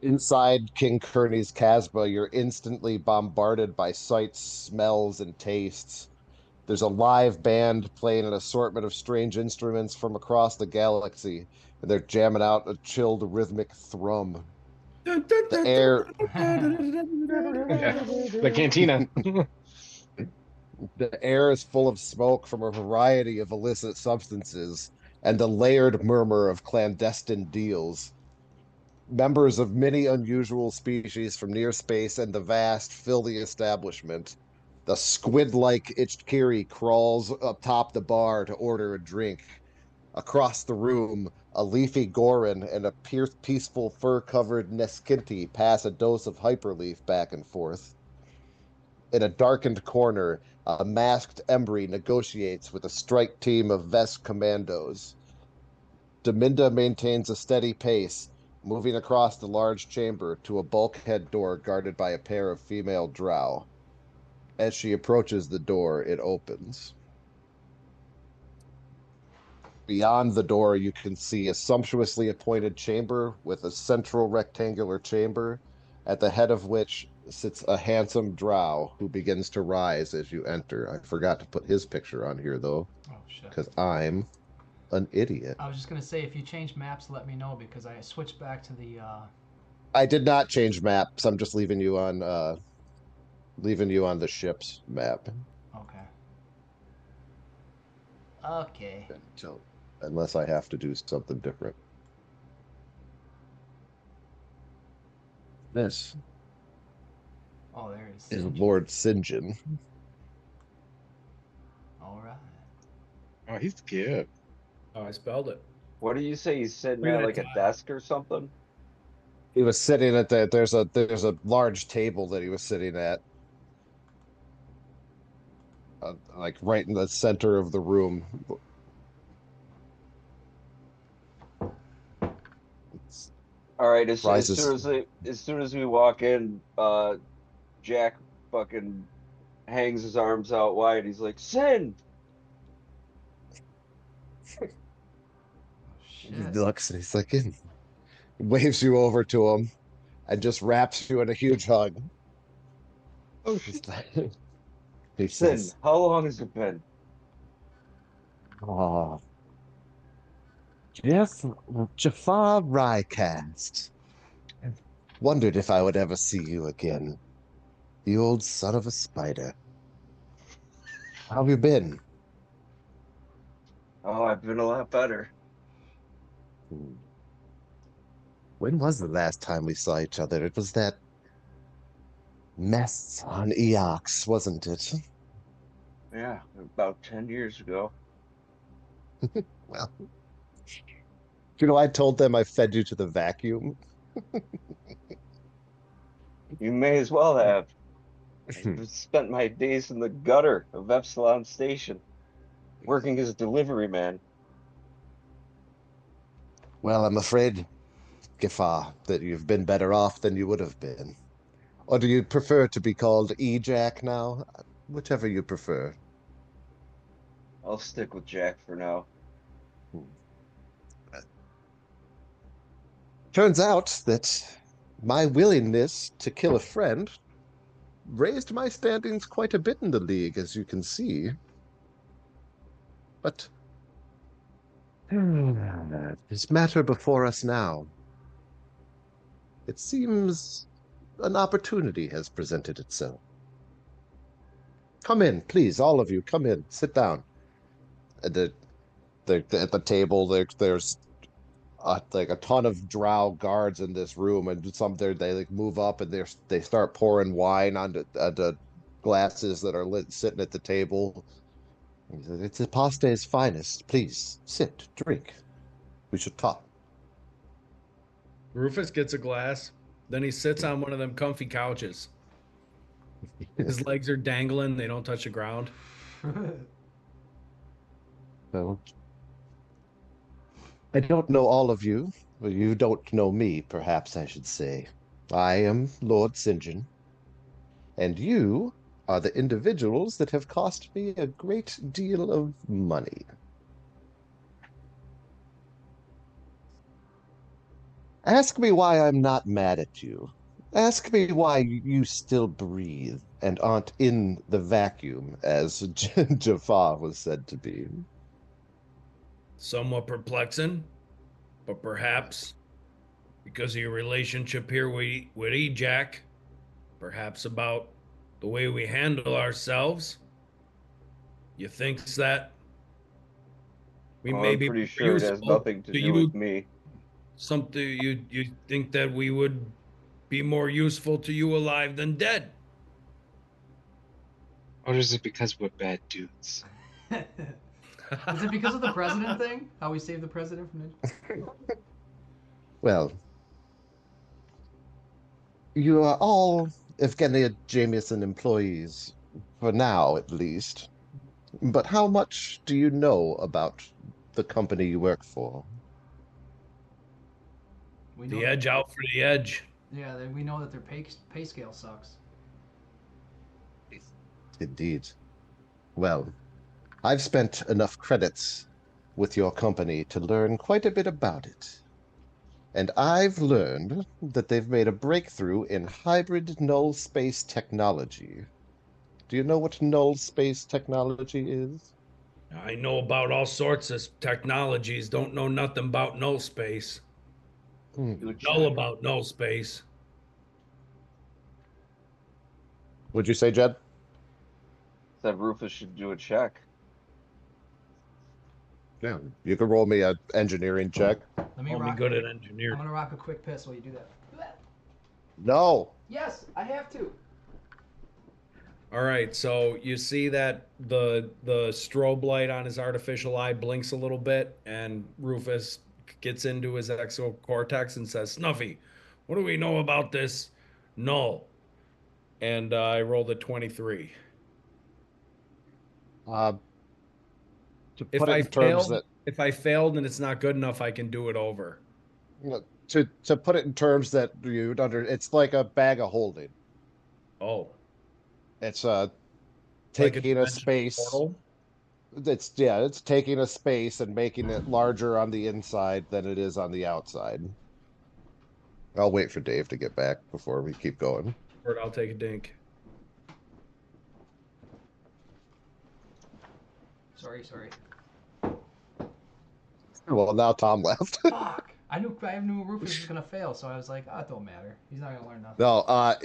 Inside King Kearney's Casbah, you're instantly bombarded by sights, smells, and tastes. There's a live band playing an assortment of strange instruments from across the galaxy, and they're jamming out a chilled rhythmic thrum. The air, The cantina. the air is full of smoke from a variety of illicit substances and the layered murmur of clandestine deals. Members of many unusual species from near space and the vast fill the establishment. The squid-like Ichkiri crawls atop the bar to order a drink. Across the room, a leafy Gorin and a peaceful fur-covered Neskinti pass a dose of hyperleaf back and forth. In a darkened corner, a masked Embry negotiates with a strike team of Vest commandos. Deminda maintains a steady pace, moving across the large chamber to a bulkhead door guarded by a pair of female drow. As she approaches the door, it opens. Beyond the door, you can see a sumptuously appointed chamber with a central rectangular chamber, at the head of which sits a handsome drow who begins to rise as you enter. I forgot to put his picture on here, though, Oh shit. because I'm an idiot. I was just gonna say, if you change maps, let me know because I switched back to the. I did not change maps. I'm just leaving you on the ship's map. Okay. Okay. So, unless I have to do something different. This Oh, there it is is. Lord St. John. All right. Oh, he's good. Oh, I spelled it. What do you say? He's sitting Look at at that like a tile. desk or something? He was sitting at there's a large table that he was sitting at, like right in the center of the room. It's- All right. As Rises. soon as we walk in, Jack fucking hangs his arms out wide. He's like, "Sin." He Shit. looks and he's like, waves you over to him, and just wraps you in a huge hug. Oh He's shit. like- He Sin, says, how long has it been? "Oh, Jafar Rycast. Wondered if I would ever see you again. You old son of a spider. How have you been?" Oh, I've been a lot better. When was the last time we saw each other? It was that mess on Eox, wasn't it? Yeah, about 10 years ago. Well, You know, I told them I fed you to the vacuum. You may as well have. I've spent my days in the gutter of Epsilon Station, working as a delivery man. Well, I'm afraid, Gifar, that you've been better off than you would have been. Or do you prefer to be called EJ now? Whichever you prefer. I'll stick with Jack for now. Turns out that my willingness to kill a friend raised my standings quite a bit in the league, as you can see. But this matter before us now. It seems an opportunity has presented itself. Come in, please, all of you. Come in, sit down. At the table, there's like a ton of drow guards in this room, and they like move up and they start pouring wine onto glasses that are sitting at the table. It's Aposta's finest. Please sit, drink. We should talk. Rufus gets a glass. Then he sits on one of them comfy couches. His legs are dangling. They don't touch the ground. Well, I don't know all of you. Well, you don't know me, perhaps I should say. I am Lord St. John, and you are the individuals that have cost me a great deal of money. Ask me why I'm not mad at you. Ask me why you still breathe and aren't in the vacuum, as Jafar was said to be. Somewhat perplexing, but perhaps because of your relationship here with EJ, perhaps about the way we handle ourselves, you think that we may I'm be pretty sure it has nothing to do with me. Something you think that we would be more useful to you alive than dead? Or is it because we're bad dudes? Is it because of the president thing? How we saved the president from it? Well, you are all Evgenia Jameson employees, for now at least. But how much do you know about the company you work for? We know The edge out for the edge. Yeah, we know that their pay scale sucks. Indeed. Well, I've spent enough credits with your company to learn quite a bit about it. And I've learned that they've made a breakthrough in hybrid null space technology. Do you know what null space technology is? I know about all sorts of technologies, don't know nothing about null space. Know about null space. Would you say, Jed? Said Rufus should do a check. Yeah, you could roll me an engineering check. Let me I'll be rock. good at engineering. I'm gonna rock a quick piss while you do that. No. Yes, I have to. All right, so you see that the strobe light on his artificial eye blinks a little bit, and Rufus gets into his exocortex and says, "Snuffy, what do we know about this null?" And I rolled a 23. To put it in terms that if I failed and it's not good enough, I can do it over. to put it in terms that you'd it's like a bag of holding. Oh, It's like taking a space. portal? It's taking a space and making it larger on the inside than it is on the outside. I'll wait for Dave to get back before we keep going. Or I'll take a dink. Sorry. Well, now Tom left. Fuck! I knew Rufus was gonna fail, so I was like, it don't matter. He's not gonna learn nothing. No,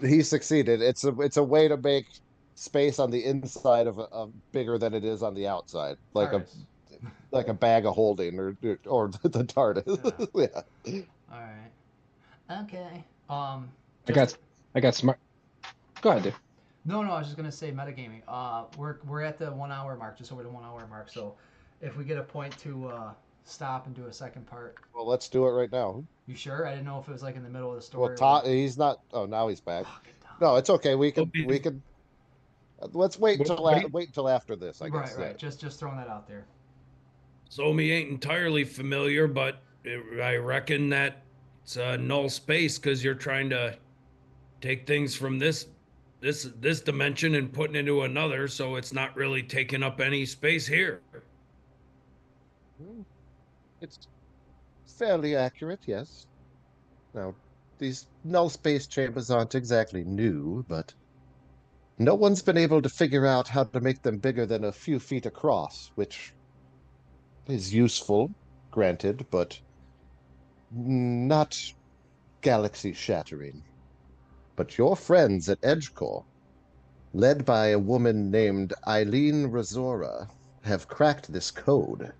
he succeeded. It's a way to make space on the inside of bigger than it is on the outside, like a bag of holding or the TARDIS. Yeah. All right. Okay. I got smart. Go ahead, dude. No, I was just gonna say metagaming. We're at the 1 hour mark, just over the 1 hour mark. So, if we get a point to stop and do a second part. Well, let's do it right now. You sure? I didn't know if it was like in the middle of the story. Well, Todd, he's not. Oh, now he's back. No, it's okay. We can. Let's wait until after this. I guess. Right. Just throwing that out there. So me ain't entirely familiar, but I reckon that it's a null space because you're trying to take things from this dimension and putting into another, so it's not really taking up any space here. It's fairly accurate, yes. Now, these null space chambers aren't exactly new, but no one's been able to figure out how to make them bigger than a few feet across, which is useful, granted, but not galaxy-shattering. But your friends at EJ Corp, led by a woman named Eileen Razora, have cracked this code.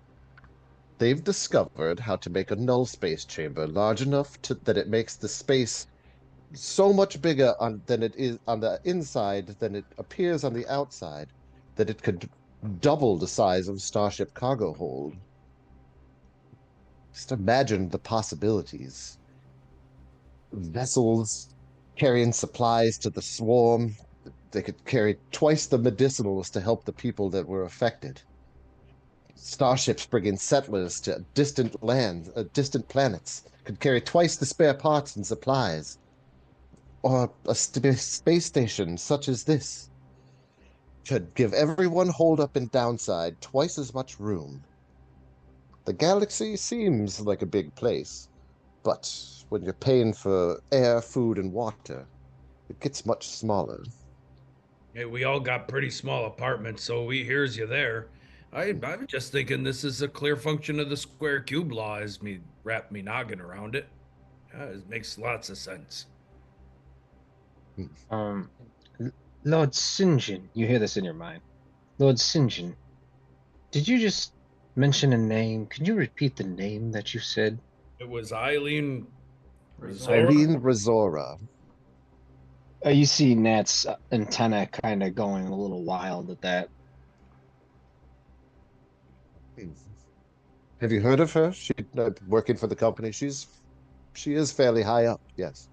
They've discovered how to make a null space chamber large enough that it makes the space so much bigger than it is on the inside than it appears on the outside, that it could double the size of Starship cargo hold. Just imagine the possibilities. Vessels carrying supplies to the swarm. They could carry twice the medicinals to help the people that were affected. Starships bringing settlers to distant lands, distant planets, could carry twice the spare parts and supplies. Or a space station such as this could give everyone hold up and downside twice as much room. The galaxy seems like a big place, but when you're paying for air, food, and water, it gets much smaller. Hey, we all got pretty small apartments, so we hears you there. I'm just thinking this is a clear function of the square cube law as me wrap me noggin around it. It makes lots of sense. Lord St. John, you hear this in your mind. Lord St. John, did you just mention a name? Can you repeat the name that you said? It was Eileen Razora. Eileen Razora. You see Nat's antenna kind of going a little wild at that. Have you heard of her? She working for the company. She is fairly high up. Yes.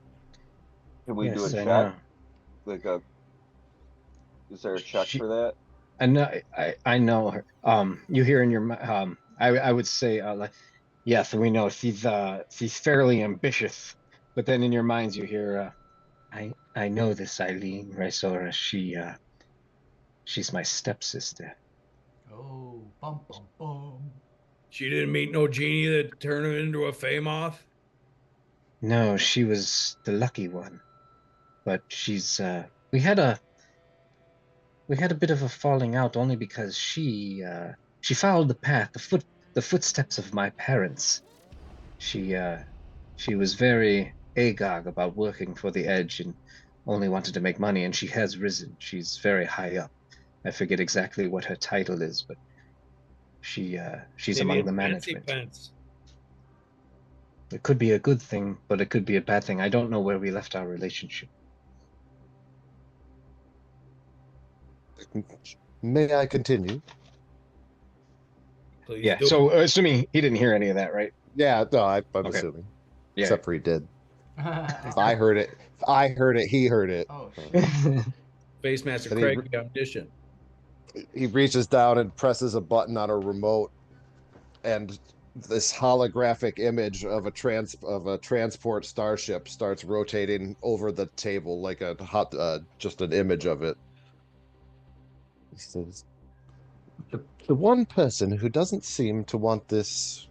Can we do a Yes, I check? know. Like is there a check for that? I know her. You hear in your I would say like, yes, we know she's fairly ambitious, but then in your minds you hear I know this Eileen Razora. She's my stepsister. Oh, bum bum bum. She didn't meet no genie that turned her into a Famoth? No, she was the lucky one. But she's we had a bit of a falling out only because she followed the path, the footsteps of my parents. She was very agog about working for the Edge and only wanted to make money, and she has risen. She's very high up. I forget exactly what her title is, but she's among the management. It could be a good thing, but it could be a bad thing. I don't know where we left our relationship. May I continue? Please Yeah. do. So assuming he didn't hear any of that, right? Yeah, no, I'm Okay. assuming. Yeah. Except for he did. If I heard it, he heard it. Oh, shit. Face Master Then Craig, the audition. He reaches down and presses a button on a remote, and this holographic image of a transport starship starts rotating over the table like a just an image of it. He says, the one person who doesn't seem to want this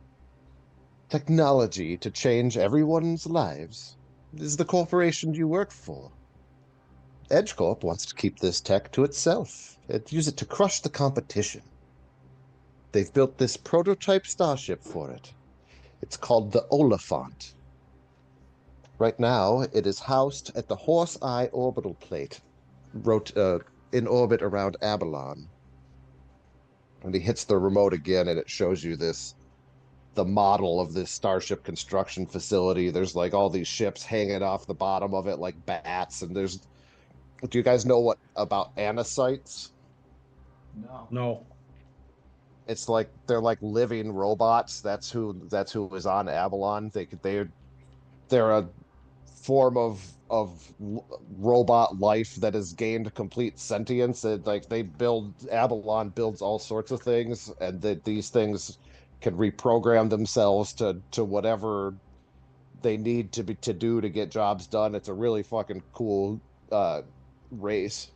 technology to change everyone's lives is the corporation you work for. EJ Corp wants to keep this tech to itself and use it to crush the competition. They've built this prototype starship for it. It's called the Oliphant. Right now, it is housed at the Horse Eye orbital plate, in orbit around Abalon. And he hits the remote again, and it shows you the model of this starship construction facility. There's like all these ships hanging off the bottom of it like bats, and do you guys know what about anacytes? No. No. it's like they're like living robots. That's who is on Avalon. They're a form of robot life that has gained complete sentience. And like they build Avalon builds all sorts of things, and that these things can reprogram themselves to whatever they need to do to get jobs done. It's a really fucking cool race.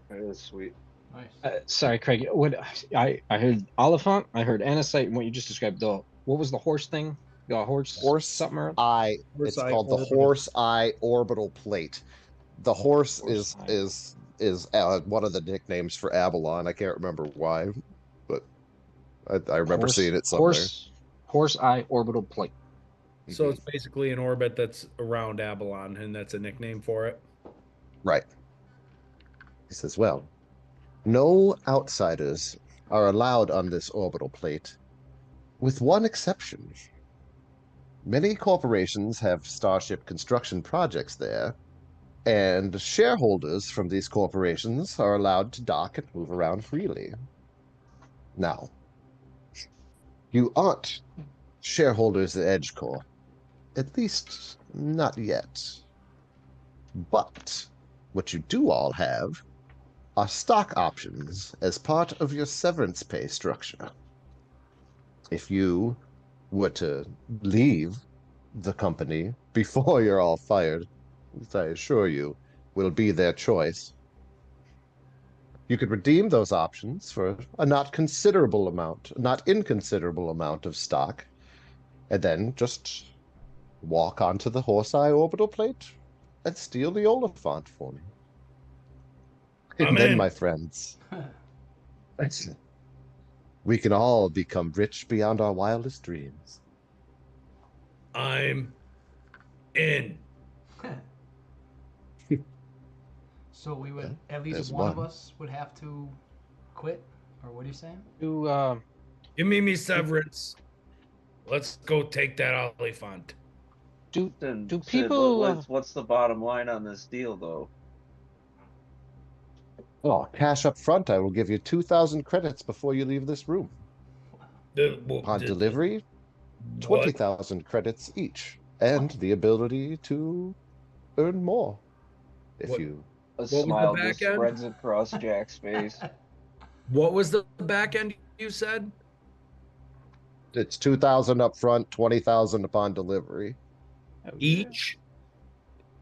That is sweet. Nice. Sorry, Craig. What I heard Oliphant, I heard Anacite, and what you just described. What was the horse thing? The horse something or It's Eye called the orbital. horse eye orbital plate. The horse Horse eye. is one of the nicknames for Avalon. I can't remember why, but I remember seeing it somewhere. Horse eye orbital plate. So it's basically an orbit that's around Avalon, and that's a nickname for it. Right. He says, well, no outsiders are allowed on this orbital plate, with one exception. Many corporations have starship construction projects there, and shareholders from these corporations are allowed to dock and move around freely. Now, you aren't shareholders at EJ Corp, at least not yet. But what you do all have are stock options as part of your severance pay structure. If you were to leave the company before you're all fired, as I assure you will be their choice, you could redeem those options for a not inconsiderable amount of stock, and then just walk onto the Horse-Eye orbital plate and steal the Oliphant for me. And then, my friends, we can all become rich beyond our wildest dreams. I'm in. So we would at least there's one of one. us would have to quit, or what are you saying? Give me severance. Let's go take that Oliphant. Do Sid, people? what's the bottom line on this deal, though? Oh, cash up front, I will give you 2,000 credits before you leave this room. Upon delivery, 20,000 credits each, and the ability to earn more if you. A was the smile back just end? spreads across Jack's face. What was the back end you said? It's 2,000 up front, 20,000 upon delivery. Each?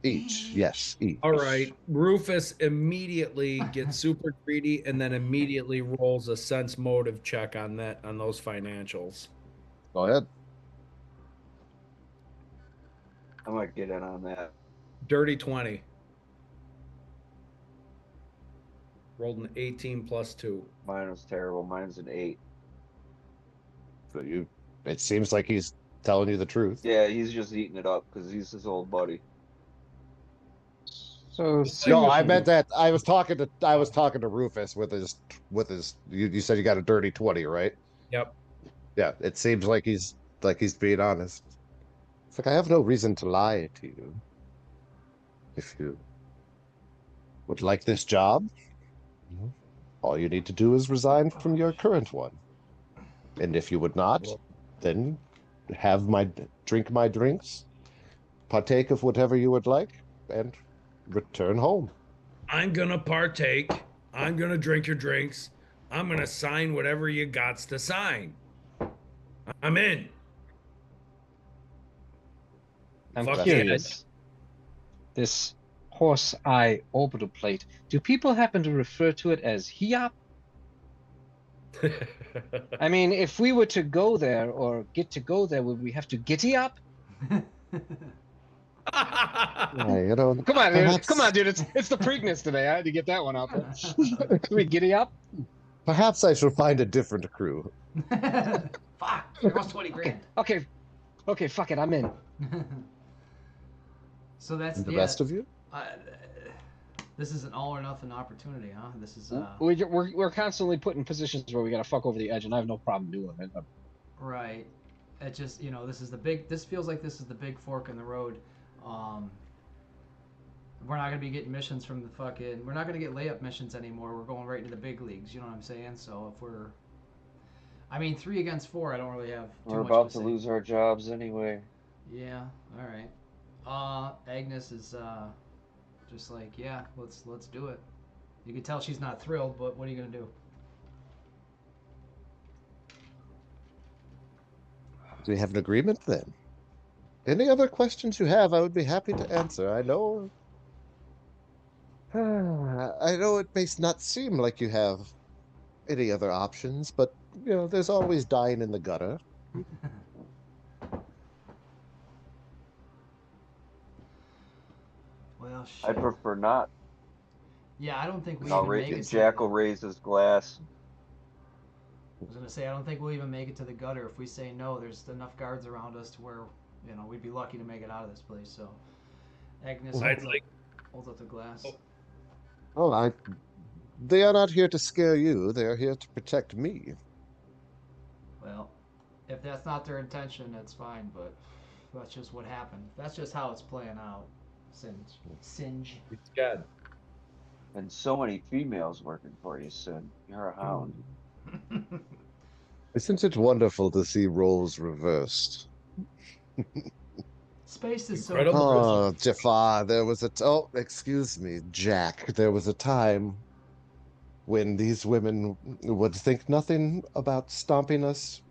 Each, yes, each. All right. Rufus immediately gets super greedy and then immediately rolls a sense motive check on those financials. Go ahead. I might get in on that. Dirty 20. Rolled an 18 plus 2. Mine was terrible. Mine's an 8. So it seems like he's telling you the truth. Yeah, he's just eating it up because he's his old buddy. So No, I meant that I was talking to Rufus with his you said you got a dirty 20, right? Yep. Yeah, it seems like he's being honest. It's like I have no reason to lie to you. If you would like this job, all you need to do is resign from your current one. And if you would not, then drink my drinks, partake of whatever you would like, and return home. I'm going to partake. I'm going to drink your drinks. I'm going to sign whatever you gots to sign. I'm in. I'm Fuck curious. This horse-eye orbital plate. Do people happen to refer to it as HIAP? I mean, if we were to go there or get to go there, would we have to giddy up? Yeah, come on, perhaps, dude. Come on, dude. It's the Preakness today. I had to get that one out there. Can we giddy up? Perhaps I shall find a different crew. Fuck, there goes 20 grand. Okay, fuck it, I'm in. So that's The rest of you? This is an all or nothing opportunity, huh? This is We're constantly put in positions where we gotta fuck over the edge, and I have no problem doing it. right. It just, this feels like this is the big fork in the road. We're not gonna be getting missions from we're not gonna get layup missions anymore. We're going right into the big leagues. You know what I'm saying? So if I mean, 3 against 4. I don't really have too We're much about to to say. lose our jobs anyway. Yeah. All right. Agnes is just like, yeah, let's do it. You can tell she's not thrilled, but what are you gonna do? Do we have an agreement then? Any other questions you have, I would be happy to answer. I know. I know it may not seem like you have any other options, but there's always dying in the gutter. Well, I shit. prefer not. Yeah, I don't think we I'll even make it to Jack the, will raise his glass. I was gonna say I don't think we'll even make it to the gutter. If we say no, there's enough guards around us to where we'd be lucky to make it out of this place. So Agnes I'd holds up the glass. Well, they are not here to scare you. They are here to protect me. Well, if that's not their intention, that's fine. But that's just what happened. That's just how it's playing out. Singe. It's good. And so many females working for you, Sin. You're a hound. Isn't it wonderful to see roles reversed? Space is so. Incredible. Oh, Jafar, there was excuse me, Jack. There was a time when these women would think nothing about stomping us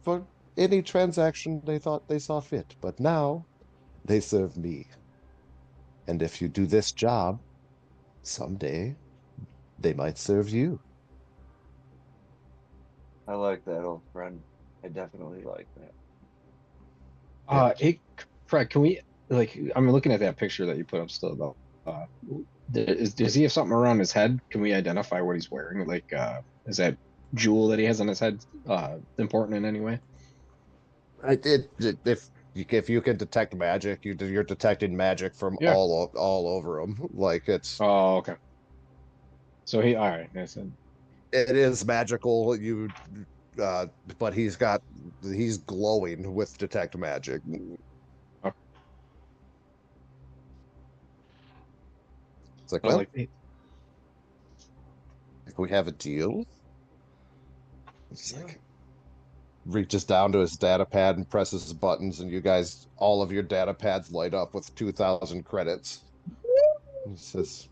for any transaction they thought they saw fit. But now they serve me. And if you do this job, someday they might serve you. I like that, old friend. I definitely like that. Hey, Fred, can we I'm looking at that picture that you put up still though. Does he have something around his head? Can we identify what he's wearing? Like, is that jewel that he has on his head important in any way? If you can detect magic, you're detecting magic from all over him. Like it's. Oh, okay. So all right. It is magical. But he's glowing with detect magic. Okay. It's like, well, if we have a deal. It's like reaches down to his data pad and presses his buttons, and all of your data pads light up with 2,000 credits. He says,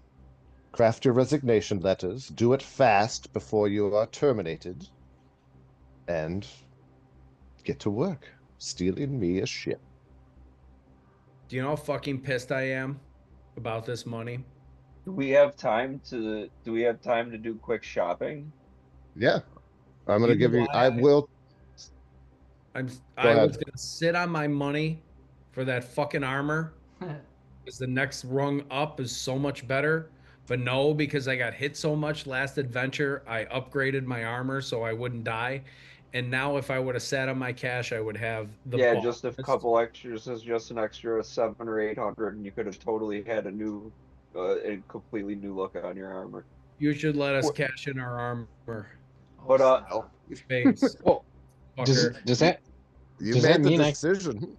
craft your resignation letters, do it fast before you are terminated, and get to work stealing me a ship. Do you know how fucking pissed I am about this money? Do we have time to do quick shopping? Yeah. I'm gonna give you. I was gonna sit on my money for that fucking armor because the next rung up is so much better. But no, because I got hit so much last adventure, I upgraded my armor so I wouldn't die. And now if I would have sat on my cash, I would have the just a couple extras is just an extra 700 or 800, and you could have totally had a completely new look on your armor. You should let us cash in our armor. But Face. Does that mean decision?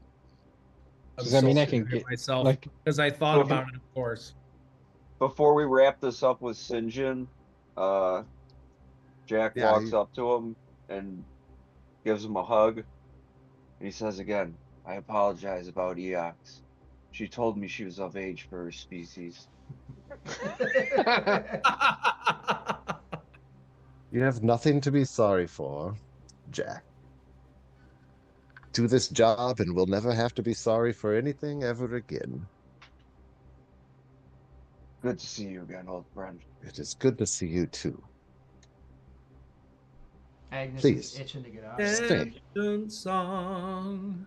Does that mean I can get myself because I thought about it, of course. Before we wrap this up with Sinjin, Jack walks up to him and gives him a hug. And he says again, I apologize about Eox. She told me she was of age for her species. You have nothing to be sorry for, Jack. Do this job and we'll never have to be sorry for anything ever again. Good to see you again, old friend. It is good to see you too. Agnes Please. is itching to get out. Stay. Song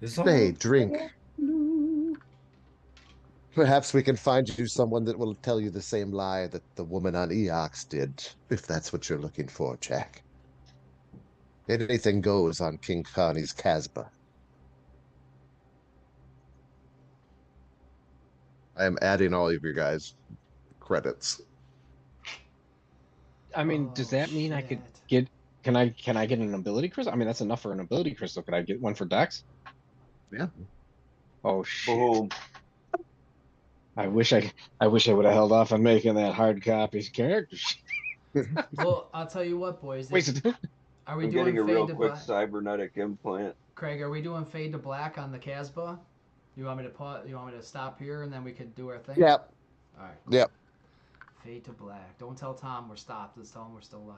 Stay, drink. Perhaps we can find you someone that will tell you the same lie that the woman on Eox did, if that's what you're looking for, Jack. Anything goes on King Connie's Casbah. I am adding all of your guys' credits. I mean, does that mean I could get? Can I get an ability crystal? I mean, that's enough for an ability crystal. Could I get one for Dex? Yeah. Oh shit! Boom. I wish I would have held off on making that hard copy character sheet. Well, I'll tell you what, boys. Wait, Are we I'm doing getting a fade real to quick black? cybernetic implant. Craig, are we doing fade to black on the Casbah? You want me to pause? You want me to stop here and then we could do our thing? Yep. All right. Cool. Yep. Fade to black. Don't tell Tom we're stopped. Let's tell him we're still live.